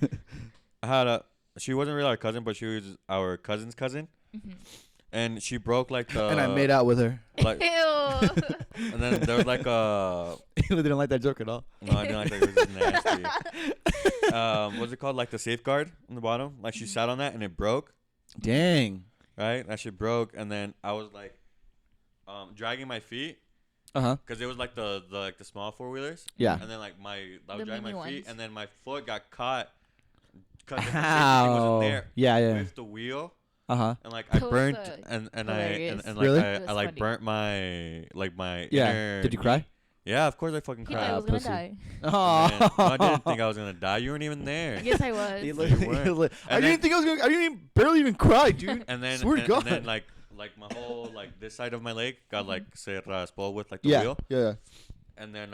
I had she wasn't really our cousin, but she was our cousin's cousin, Mhm. and she broke like the And I made out with her. like, Ew. and then there was like a He didn't like that joke at all. no, I didn't like that. It was just nasty. What's it called? Like the safeguard on the bottom. Like she sat on that and it broke. Dang. Right, that shit broke, and then I was like, dragging my feet. Uh-huh. Cause it was like the small 4-wheelers. Yeah. And then like I was The dragging my mini feet, ones. and then my foot got caught. Cause the safety thing Ow. wasn't there Yeah, yeah. with the wheel, Uh-huh. and like I That was, burnt, hilarious. and like Really? I It was like funny. burnt my Yeah. inner Did you cry? Yeah, of course I fucking He thought I cried. was gonna pussy. die. Oh. Man, no, I didn't think I was gonna die. You weren't even there. Yes, I was. He You looked- weren't. he looked- I And didn't then- think I was gonna. I didn't even barely even cry, dude. And then Swear to and God. then like my whole like this side of my leg got like se raspó with like the Yeah. wheel. Yeah. And then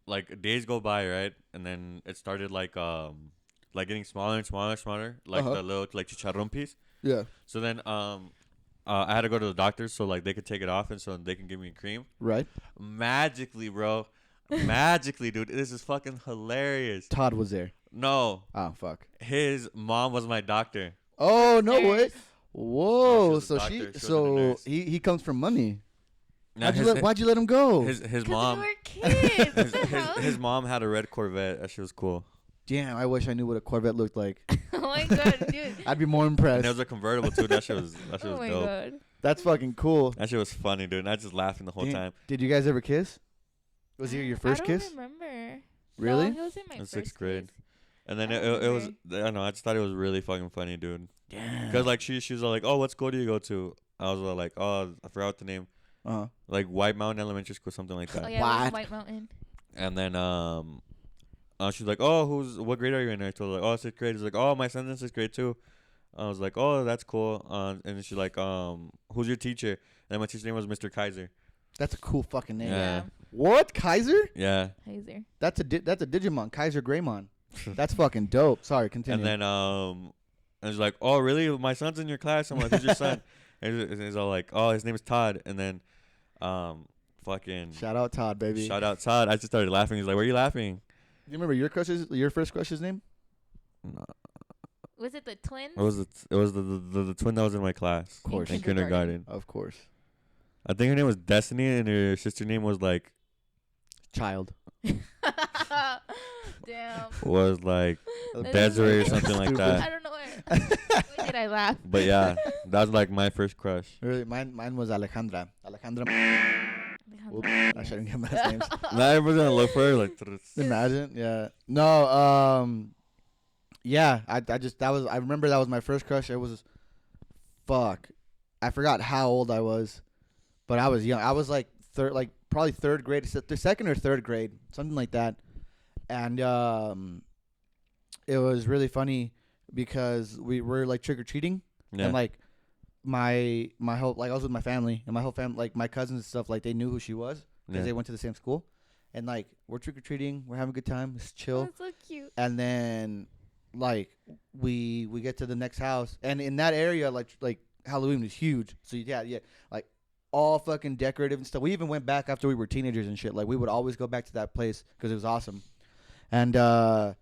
like days go by, right? And then it started like getting smaller and smaller, like Uh-huh. the little like chicharrón piece. Yeah. So then I had to go to the doctor so like they could take it off and so they can give me cream. Right. Magically, bro. Magically, dude. This is fucking hilarious. Todd was there. No, Oh fuck. his mom was my doctor. Oh no way. Nurse. Whoa. was a So doctor. she. She wasn't a So nurse. he comes from money. Now Why'd you let him go? his Because mom we were kids. What the hell? his mom had a red Corvette. That shit was cool. Damn. I wish I knew what a Corvette looked like. Oh my god, dude. I'd be more And impressed. there was a convertible too. That shit was Oh my dope. god. That's fucking cool. That shit was funny, dude. And I just laughing the whole Damn. time. Did you guys ever kiss? Was he your first I kiss? don't remember. Really? No, he was in my In first 6th grade. kiss. And then I it don't was, I don't know, I just thought it was really fucking funny, dude. Damn. Because, like, she was all like, oh, what school do you go to? I was all like, oh, I forgot the name. Uh-huh. Like, White Mountain Elementary School, something like Oh that. yeah, it was What? White Mountain. And then she's like, oh, what grade are you in? And I told her, like, oh, 6th grade. She's like, oh, my son's in 6th grade, too. I was like, oh, that's cool. And then she's like, who's your teacher? And my teacher's name was Mr. Kaiser. That's a cool fucking name. Yeah. What? Kaiser? Yeah. Heiser. That's a Digimon. Kaiser Greymon. That's fucking dope. Sorry, continue. And then and she's like, oh, really? My son's in your class. I'm like, who's your son? And he's all like, oh, his name is Todd. And then Fucking. Shout out Todd, baby. Shout out Todd. I just started laughing. He's like, "Why are you laughing?" Do you remember your first crush's name? No. Was it the twins? It was the twin that was in my class. Of course. In kindergarten. Of course. I think her name was Destiny, and her sister name was like. Child. Damn. Was like That's Desiree or stupid. something like I that. don't know why did I laugh? But yeah, that was like my first crush. Really, mine was Alejandra. Oops, I shouldn't give last names. Now everyone's gonna look for her like. Imagine, yeah. No, yeah. I remember that was my first crush. It was, fuck, I forgot how old I was, but I was young. I was like probably third grade, the second or third grade, something like that. And it was really funny because we were like trick or treating, and like my whole, like I was with my family, and my whole family, like my cousins and stuff, like they knew who she was because they went to the same school, and like we're trick or treating, we're having a good time, it's chill. That's so cute. And then like we get to the next house, and in that area, like Halloween was huge, so yeah, like all fucking decorative and stuff. We even went back after we were teenagers and shit. Like we would always go back to that place because it was awesome. And I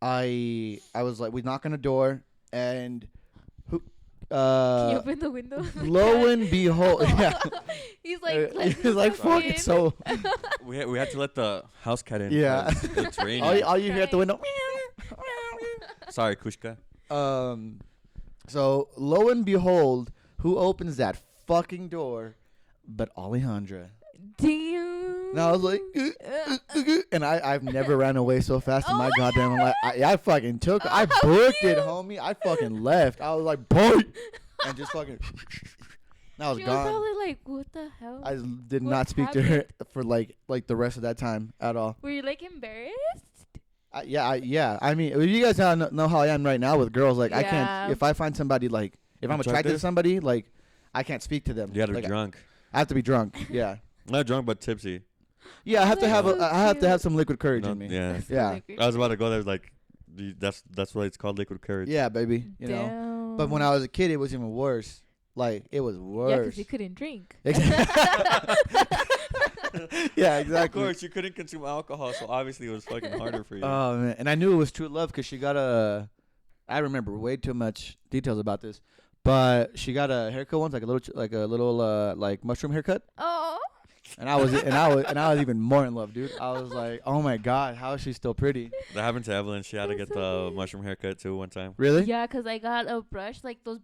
was like, we knock on the door, and who? Can you open the window? Lo and behold, yeah. He's like fuck it. So we had to let the house cat in. Yeah. It's raining. all you hear at the window. Sorry, Kushka. So lo and behold, who opens that fucking door but Alejandra? Damn. And I was like, and I've never ran away so fast in my goddamn life. I fucking took, I booked it, homie. I fucking left. I was like, boy, and just fucking, and I was She gone. was probably like, what the hell? I did What not speak to her happened? for like the rest of that time at all. Were you like embarrassed? Yeah. I mean, you guys know how I am right now with girls. Like, I Yeah. can't, if I find somebody, like, if I'm attracted to Attractive? somebody, like, I can't speak to them. You gotta like, be drunk. I have to be drunk. Yeah. Not drunk, but tipsy. Yeah, I have to have That's so I have to have cute. some liquid courage No, in me. yeah. That's Yeah. really I was about to go there. Like, that's why it's called liquid courage. Yeah, baby. You know. Damn. But when I was a kid, it was even worse. Like, it was Yeah, worse. because you couldn't drink. Yeah, Of exactly. course, you couldn't consume alcohol, so obviously it was fucking harder for you. Oh man, and I knew it was true love because she got a. I remember way too much details about this, but she got a haircut once, like a little like mushroom haircut, Oh. and I was even more in love, dude. I was like, oh my god, how is she still pretty? That happened to Evelyn. She had to That's get so the cute. mushroom haircut too one time. Really? Yeah, because I got a brush, like those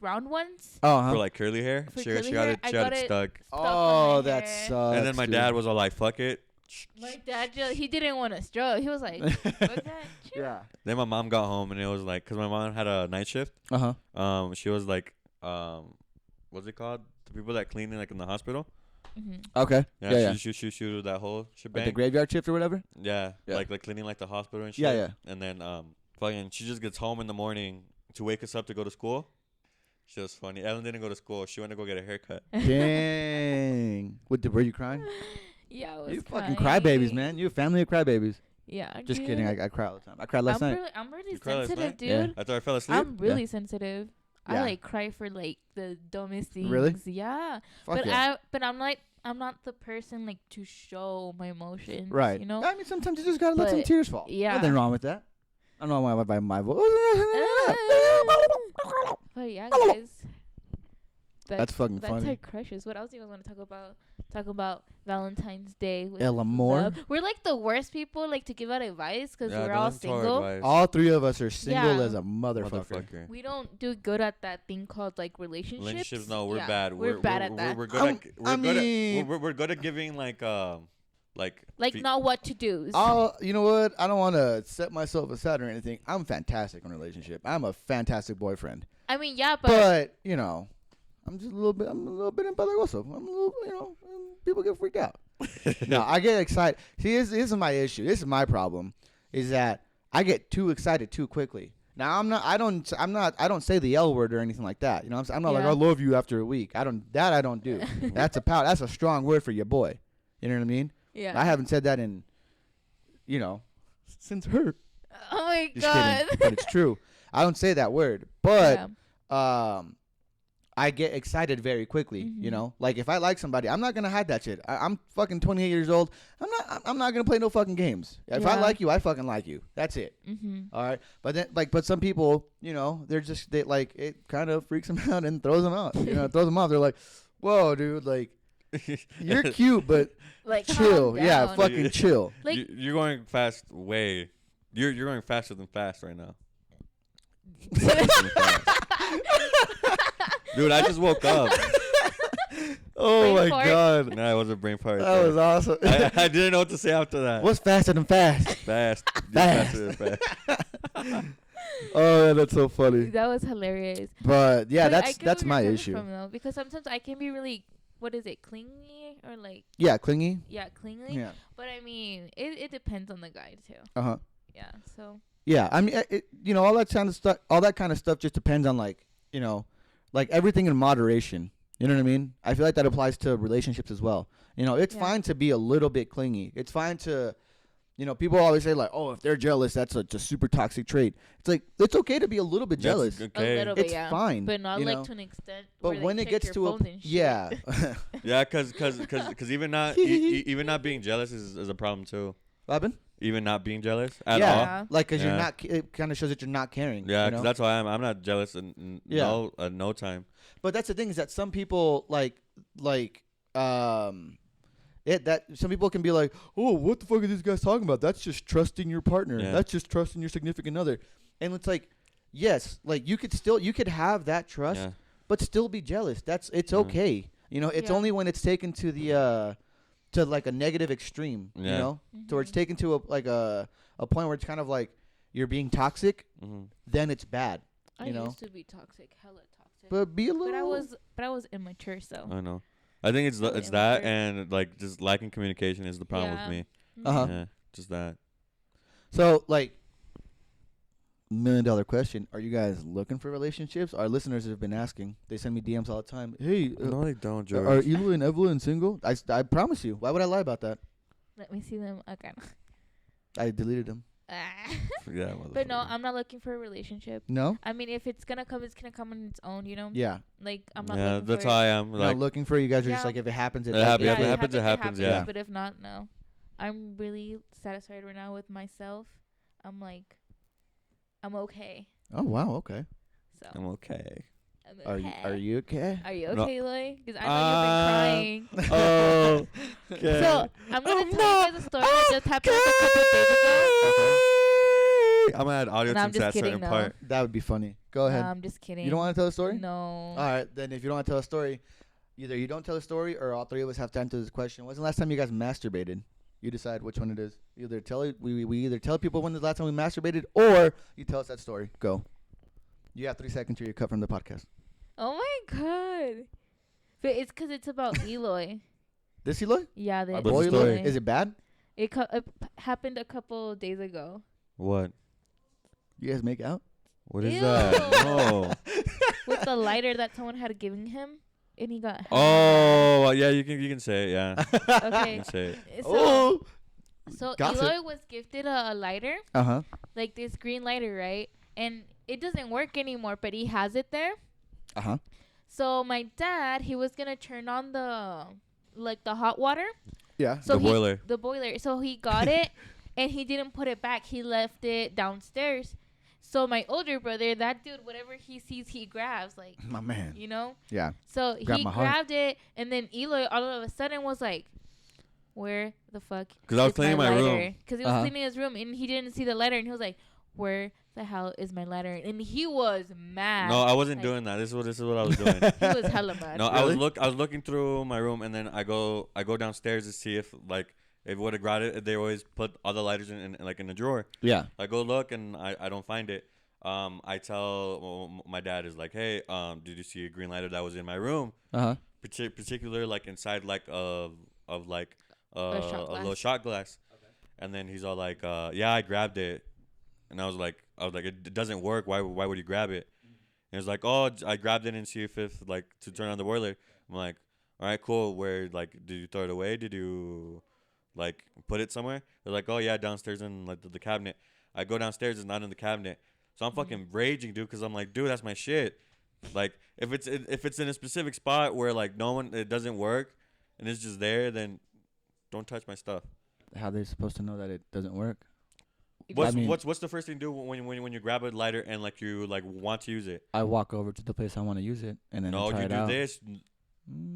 round ones. Oh, huh? For like curly hair. For She curly got hair, it. I She had got it it stuck. stuck on Oh, my that hair. sucks. And then my dude. dad was all like, "Fuck it." My dad he didn't want to stroke. He was like, "Fuck that." Yeah. Then my mom got home and it was like, cause my mom had a night shift. Uh huh. She was like, what's it called? The people that clean like in the hospital. Mhm. Okay. Yeah, Yeah. she did that whole Like shebang. the graveyard shift or whatever. Yeah, Yeah. like cleaning like the hospital and shit. Yeah, yeah. And then fucking she just gets home in the morning to wake us up to go to school. She was funny. Ellen didn't go to school. She went to go get a haircut. Dang. Were you crying? Yeah, I was You fucking crying. crybabies, man. You a family of crybabies. Yeah. Just dude. kidding. I cry all the time. I cried last night. I'm really You cried last sensitive, night? dude. Yeah. I thought I fell asleep. I'm really sensitive. Yeah. I like cry for like the dumbest things. Really? Yeah. Fuck But yeah. I'm not the person like to show my emotions. Right. You know. I mean, sometimes you just gotta let some But, tears fall. yeah. Nothing wrong with that. I don't know why my voice. But yeah, guys. That's fucking That's funny. our crushes. What else do you guys want to talk about? Talk about Valentine's Day. With El amor. love. We're like the worst people like to give out advice because we're all single. All three of us are single Yeah. as a motherfucker. Motherfucker. We don't do good at that thing called like relationships. Relationships, no, we're Yeah, bad. We're bad at that. We're good I at mean- we're good at giving like Like know what to do. You know what? I don't want to set myself aside or anything. I'm fantastic in a relationship. I'm a fantastic boyfriend. I mean, yeah, But you know, I'm a little bit empalagoso. I'm a little, people get freaked out. No, I get excited. See, this is my issue. This is my problem, is that I get too excited too quickly. Now I don't say the L word or anything like that. You know, I'm not like Yeah. I love you after a week. I don't do. That's a strong word for your boy. You know what I mean? yeah. I haven't said that in, since her. Oh my Just god. kidding, but it's true. I don't say that word, but Yeah. I get excited very quickly. Mm-hmm. You know, like if I like somebody, I'm not gonna hide that shit. I'm fucking 28 years old. I'm not gonna play no fucking games. If I like you, I fucking like you. That's it. Mm-hmm. All right. But then but some people, you know, they like it kind of freaks them out and throws them out. You know, it throws them off. They're like, whoa, dude, like you're cute, but like chill. Yeah, fucking chill. Like you're going fast. You're going faster than fast right now. Dude, I just woke up. Oh brain my fart? god. No, it was a brain fart. That was awesome. I didn't know what to say after that. What's faster than fast? Fast? Just Fast. faster than fast. Oh, that's so funny. that was hilarious. But yeah, But I get that's where my you're coming issue. from, though, because sometimes I can be really, what is it, clingy or like Yeah, clingy. clingy. Yeah. But I mean, it depends on the guy too. Uh-huh. Yeah. So. Yeah, I mean, you know, all that kind of stuff just depends on, like, you know, like everything in moderation. You know what I mean? I feel like that applies to relationships as well. You know, it's fine to be a little bit clingy. It's fine to, you know, people always say like, oh, if they're jealous, that's a super toxic trait. It's like, it's okay to be a little bit jealous. Okay. A little bit, It's yeah. fine, But not you like know? to an extent. But where they when it check gets your to a phones and shit. yeah, Yeah, cause even not even not being jealous is a problem too. Robin. Even not being jealous at Yeah, all. Yeah. like because you're Yeah. not. It kind of shows that you're not caring. Yeah, you because know? that's why I'm not jealous in no time. But that's the thing is that some people some people can be like, oh, what the fuck are these guys talking about? That's just trusting your partner. Yeah. That's just trusting your significant other. And it's like, yes, like you could have that trust, Yeah. but still be jealous. It's Mhm. okay. You know, it's Yeah. only when it's taken to the to like a negative extreme. You Yeah. know, to where it's taken to a point where it's kind of like you're being toxic. Mm-hmm. Then it's bad. I You know? used to be toxic, hella toxic. But be a little. But I was immature, so. I know. I think it's Really that immature. and like just lacking communication is the problem Yeah. with me. Uh-huh. Yeah, just that. So, like, $1 million question: are you guys looking for relationships? Our listeners have been asking. They send me DMs all the time. Hey, No, they don't, George. are Eloy and Evelyn single? I promise you. Why would I lie about that? Let me see them again. I deleted them. Yeah, But no, motherfucker. I'm not looking for a relationship. No. I mean, if it's gonna come on its own, you know. Yeah. Like I'm not. Yeah, looking that's for how it. I am. Not Like, looking for you guys are just Yeah. like if it happens, It happens. Yeah, If it happens, it happens, yeah. But if not, no. I'm really satisfied right now with myself. I'm like, I'm okay. Oh wow. Okay. So I'm okay. I'm Are okay. you okay? Are you No. okay, Eloy? Because I know you've been crying. Oh, okay. So I'm gonna tell you guys a story that just happened like a couple of days ago. I'm gonna add audio No, I'm to just that certain kidding, no. part. That would be funny. Go ahead. No, I'm just kidding. You don't want to tell a story? No. All right. Then if you don't want to tell a story, either you don't tell a story or all three of us have to answer this question. When's the last time you guys masturbated? You decide which one it is. Either tell it. We either tell people when the last time we masturbated, or you tell us that story. Go. You have 3 seconds till you're cut from the podcast. Oh my god. But it's because it's about Eloy. This Eloy? Yeah, What's the Boy story? Eloy? Is it bad? It happened a couple of days ago. What? You guys make out? What is Ew. that? No. With the lighter that someone had given him, and he got. Oh, yeah. You can say it. Yeah. You Okay. can say it. Oh. So Gossip. Eloy was gifted a lighter, Uh huh. like this green lighter, right? And it doesn't work anymore, but he has it there. Uh huh. So my dad, he was gonna turn on the hot water. Yeah. So The boiler. The boiler. So he got it, and he didn't put it back. He left it downstairs. So my older brother, that dude, whatever he sees, he grabs, like, My man. you know. Yeah. So Grab he my heart. grabbed it, and then Eloy all of a sudden was like, "Where the fuck?" 'Cause I was is cleaning my room. Because he was Uh-huh. cleaning his room, and he didn't see the letter, and he was like, "Where the hell is my letter?" And he was mad. No, I wasn't Like, doing that. This is what I was doing. He was hella mad. No, Really? I was looking through my room, and then I go downstairs to see if it would have grabbed it. They always put all the lighters in a drawer. Yeah. I go look, and I don't find it. I tell my dad is like, hey, did you see a green lighter that was in my room? Uh huh. Particular like inside like of like A shot a little glass. shot glass. And then he's all like, yeah, I grabbed it. And I was like, it doesn't work. Why would you grab it? And he was like, oh, I grabbed it and see if like to turn on the boiler. I'm like, all right, cool. Where like did you throw it away? Did you like put it somewhere? They're like, oh yeah, downstairs in like the cabinet. I go downstairs, it's not in the cabinet. So I'm fucking raging, dude, because I'm like, dude, that's my shit. Like if it's in a specific spot where like it doesn't work, and it's just there, then don't touch my stuff. How they supposed to know that it doesn't work? What's the first thing you do when you grab a lighter and like you like want to use it? I walk over to the place I want to use it and then I try you it do out. this.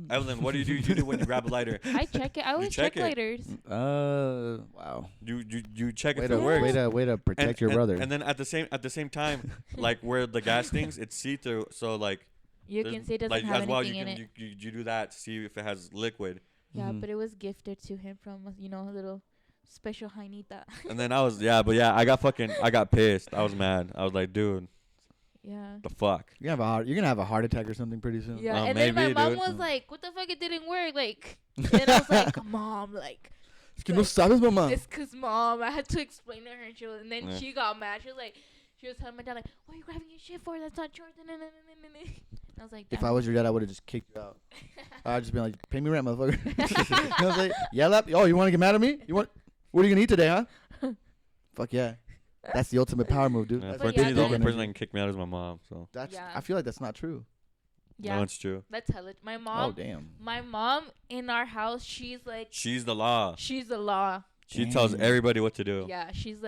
Evelyn, what do you do? You do when you grab a lighter? I check it. I always check lighters. Wow. You check if it works. Way to protect your brother. And then at the same time, like where the gas things, it's see through. So like you can see it doesn't like have as well. anything in it. You do that to see if it has liquid. Yeah, but it was gifted to him from a little special Jainita. And then I got pissed. I was mad. I was like, dude. Yeah. The fuck. You're gonna have a heart attack or something pretty soon. Yeah, and then my mom was like, "What the fuck? It didn't work." Like, and I was like, "Mom, like." Es que no sabes, mamá. It's cause mom. I had to explain to her, and then she got mad. She was telling my dad like, "What are you grabbing your shit for? That's not yours." I was like, if I was your dad, I would have just kicked you out. I'd just been like, "Pay me rent, motherfucker." I was like, "Yell up! Oh, you want to get mad at me? What are you gonna eat today, huh?" Fuck yeah. That's the ultimate power move, dude. Yeah, the only person that can kick me out is my mom. So I feel like that's not true. Yeah, no, it's true. That's hella. My mom. Oh damn. My mom in our house, she's like. She's the law. She's the law. She tells everybody what to do. Yeah, she's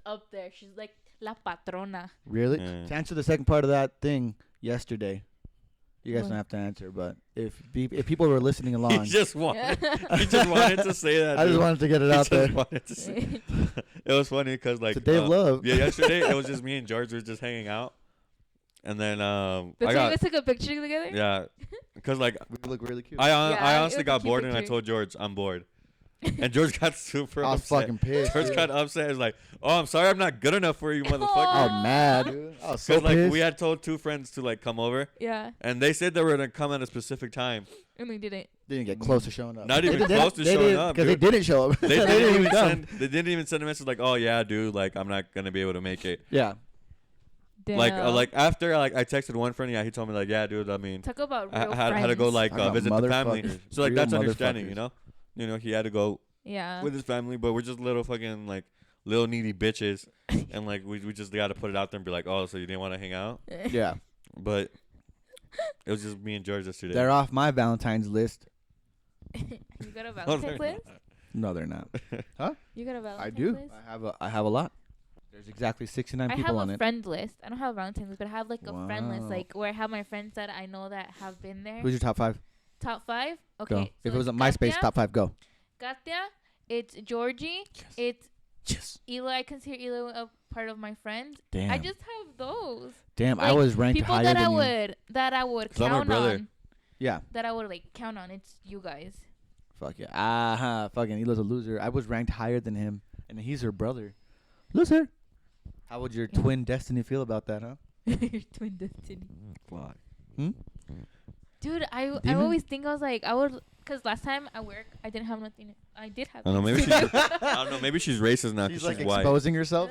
up there. She's like la patrona. Really? Yeah. To answer the second part of that thing yesterday, you guys don't have to answer, but if people were listening along, he just wanted to say that. I just wanted to get it out there. It was funny because like it's a day of love. Yeah, yesterday it was just me and George were just hanging out, and then you guys took a picture together. Yeah, because like we look really cute. I honestly got bored and I told George I'm bored. And George got super upset. I was fucking pissed. George got upset. He was like, "Oh, I'm sorry, I'm not good enough for you, motherfucker." I was mad, dude. I was so pissed. Like we had told 2 friends to like come over. Yeah. And they said they were gonna come at a specific time. And they didn't. They didn't get close to showing up. Not even close to showing up. Because they didn't show up. They didn't even send a message like, "Oh yeah, dude, like I'm not gonna be able to make it." Yeah. Damn. Like after I texted one friend, he told me like, "Yeah, dude, I mean, talk about real I had to go like visit the family." So like real that's understanding, you know, he had to go. Yeah. With his family, but we're just little fucking like little needy bitches, and like we just got to put it out there and be like, "Oh, so you didn't want to hang out?" Yeah. But it was just me and George yesterday. They're off my Valentine's list. You got a Valentine's list? No, they're not. Huh? You got a Valentine's I do. list? I have a lot. There's exactly 69 people on it. I have a friend list. I don't have a Valentine's list, but I have like a friend list, like where I have my friends that I know that have been there. Who's your top 5? Top 5? Okay. Go. So if it was a MySpace, top 5, go. Katya, it's Georgie, it's Eloy. I consider Eloy a part of my friends. Damn. I just have those. Damn, like, I was ranked people higher that than I would count on. Yeah. That I would like count on. It's you guys. Fuck yeah. Fucking Eloy's a loser. I was ranked higher than him, and he's her brother. Loser. How would your twin destiny feel about that, huh? Your twin destiny. Fuck. Dude, I always think I was like because last time at work I didn't have nothing. I did have. I don't know. Maybe she's racist now because she's she's like white. exposing herself.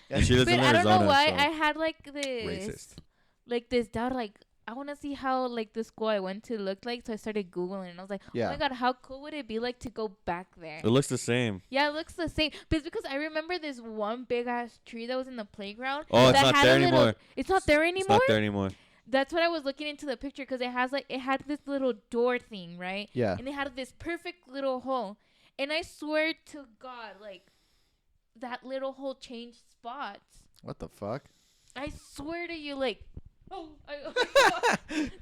And she lives in I Arizona. don't know why so I had like this racist. like this doubt. Like I want to see how like the school I went to looked like. So I started Googling and I was like, oh my god, how cool would it be like to go back there? It looks the same. Yeah, it looks the same. But it's because I remember this one big ass tree that was in the playground. Oh, it's not there anymore. It's not there anymore. It's not there anymore. That's what I was looking into the picture because it had this little door thing, right? Yeah. And it had this perfect little hole. And I swear to God, like, that little hole changed spots. What the fuck? I swear to you, like,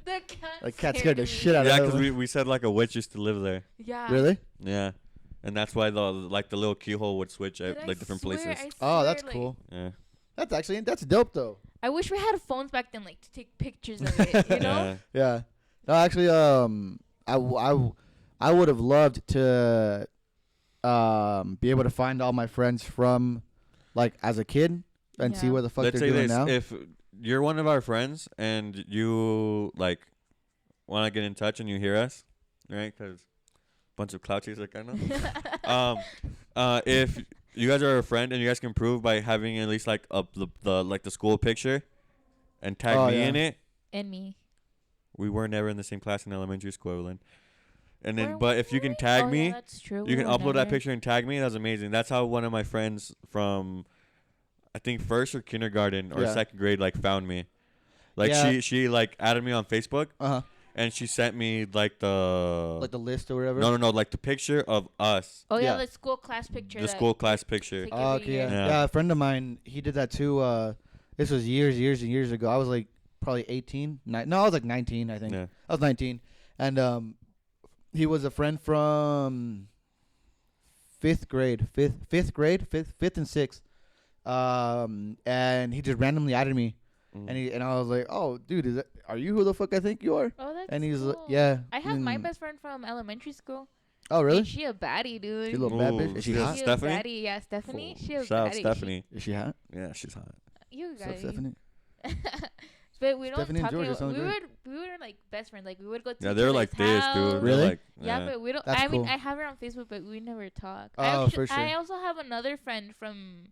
the cat scared the shit out of Yeah, her. because we said like a witch used to live there. Yeah. Really? Yeah. And that's why the little keyhole would switch at like different places. Oh, that's cool. Yeah. That's dope though. I wish we had phones back then, like, to take pictures of it, you know? Yeah. No, actually, I would have loved to be able to find all my friends from, like, as a kid and see where the fuck Let's they're say doing this. now. If you're one of our friends and you, like, want to get in touch and you hear us, right? Because bunch of clout chasers, like I know. If you guys are a friend and you guys can prove by having at least like the school picture and tag me in it. And me. We were never in the same class in elementary school, Evelyn. And then, but if you can tag me, that's true. you can upload that picture and tag me. That's amazing. That's how one of my friends from, I think, first or kindergarten or second grade, like, found me. Like Yeah. she like added me on Facebook. Uh-huh. And she sent me like the list or whatever. no, like the picture of us. Oh yeah, Yeah. the school class picture. The that school class picture. take Oh, every okay, year. yeah. Yeah. A friend of mine, he did that too. This was years and years ago. I was like probably 18. No, I was like 19, I think. Yeah. I was 19. And he was a friend from fifth and sixth. And he just randomly added me. And I was like, oh, dude, are you who the fuck I think you are? Oh, that's And he's like, cool. yeah. I have my best friend from elementary school. Oh, really? Is she a baddie, dude? She a little bad Ooh, bitch. Is she yeah. hot? She a Stephanie? baddie. Yeah, Stephanie. She a Shout out baddie. Stephanie. Is she hot? Yeah, she's hot. You What's up, guys. Stephanie? But we don't Stephanie and talk Georgia anymore. sound great. We were like best friends. Like we would go to Yeah, each they're other's like this, house. dude. They're Really? like, Yeah, but we don't. That's I mean, cool. I have her on Facebook, but we never talk. Oh, for sure. I also have another friend from.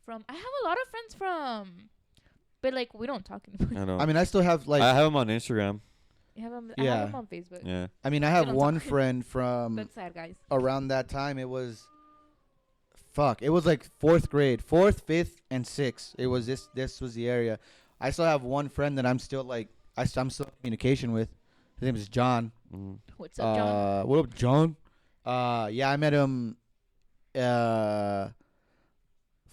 I have a lot of friends from, but like we don't talk anymore. I know. I mean, I still have like. I have him on Instagram. I have them Yeah. on Facebook. Yeah. I mean, I have don't one talk. friend from That's sad, guys. around that time. It was. Fuck! It was like fourth grade, fourth, fifth, and sixth. It was this. This was the area. I still have one friend that I'm still like. I'm still in communication with. His name is John. Mhm. What's up, John? What up, John? Yeah, I met him.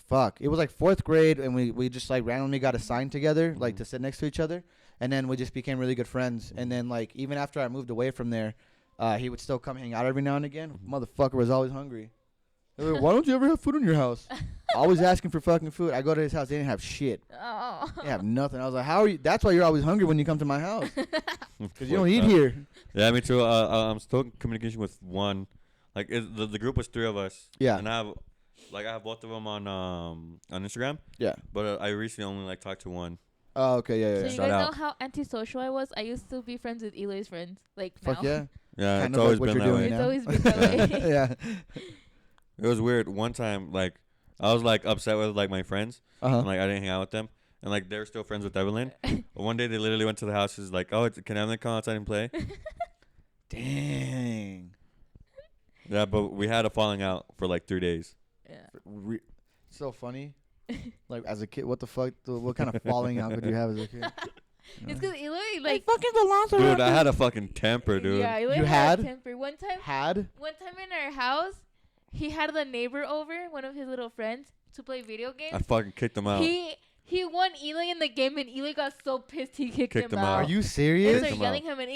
Fuck! It was like fourth grade, and we just like randomly got assigned together, like Mhm. to sit next to each other, and then we just became really good friends. And then like even after I moved away from there, he would still come hang out every now and again. Mhm. Motherfucker was always hungry. Why don't you ever have food in your house? Always asking for fucking food. I go to his house, they didn't have shit. Oh. They have nothing. I was like, how are you? That's why you're always hungry when you come to my house, because you don't eat Fuck. here. Yeah, me too. I'm still in communication with one. Like the group was 3 of us. Yeah. And I have both of them on Instagram. Yeah. But I recently only like talked to one. Oh, okay, yeah, So yeah. you yeah. Shout guys know out. how antisocial I was? I used to be friends with Eloy's friends. Like Fuck now. yeah. Yeah, Kind it's of always like what been you're that doing way. It's now. always been that way. Yeah. It was weird. One time, like I was like upset with like my friends, Uh-huh. and like I didn't hang out with them, and like they're still friends with Evelyn. But one day they literally went to the house. She's like, "Oh, can Evelyn come outside and play?" Dang. Yeah, but we had a falling out for like 3 days. Yeah. So funny. Like as a kid, what the fuck? What kind of falling out could you have as a kid? It's because Eloy like fucking Velociraptor. Dude, I had a fucking temper, dude. Yeah, Eloy You had a had? temper. One time Had? in our house, he had the neighbor over, one of his little friends, to play video games. I fucking kicked him out. He won Eloy in the game, and Eloy got so pissed he kicked Kicked him him out. out. Are you They serious? started him yelling him, and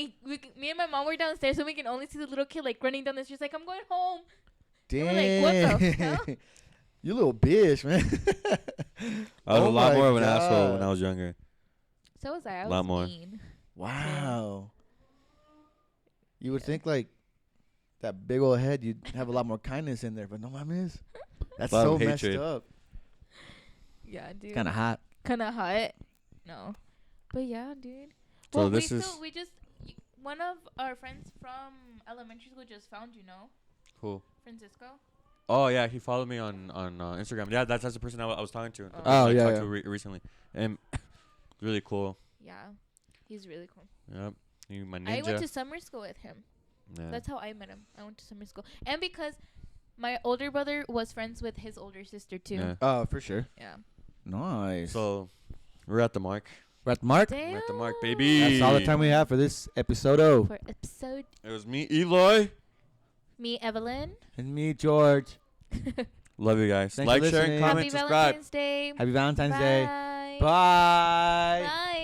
me and my mom were downstairs, so we can only see the little kid like running down the street, like I'm going home. Dang. We're like, what the hell? You little bitch, man. I was Oh a lot my more of an asshole when God. I was younger. So was I. I Lot was more. mean. Wow. You would think like that big old head, you'd have a lot more kindness in there, but no, mames. That's Lot so of messed hatred. up. Yeah, dude. Kind of hot. Kind of hot. No. But yeah, dude. So Well, this we is still, we just one of our friends from elementary school just found you know, cool. Francisco. Oh yeah, he followed me on Instagram. Yeah, that's the person I was talking to. The person Oh, I yeah, talked yeah. to recently, and really cool. Yeah, he's really cool. Yep, he my I went ninja. to summer school with him. Yeah. That's how I met him. I went to summer school, and because my older brother was friends with his older sister too. Yeah. Oh, for sure. Yeah. Nice. So we're at the mark. we're at the mark. Damn. We're at the mark, baby. That's all the time we have for this episode. For episode, It was me, Eloy. me, Evelyn. And me, George. Love you guys. Thanks like, for share, listening. and comment, Happy subscribe. Valentine's Day. Happy Valentine's Day. Bye. Bye. Bye.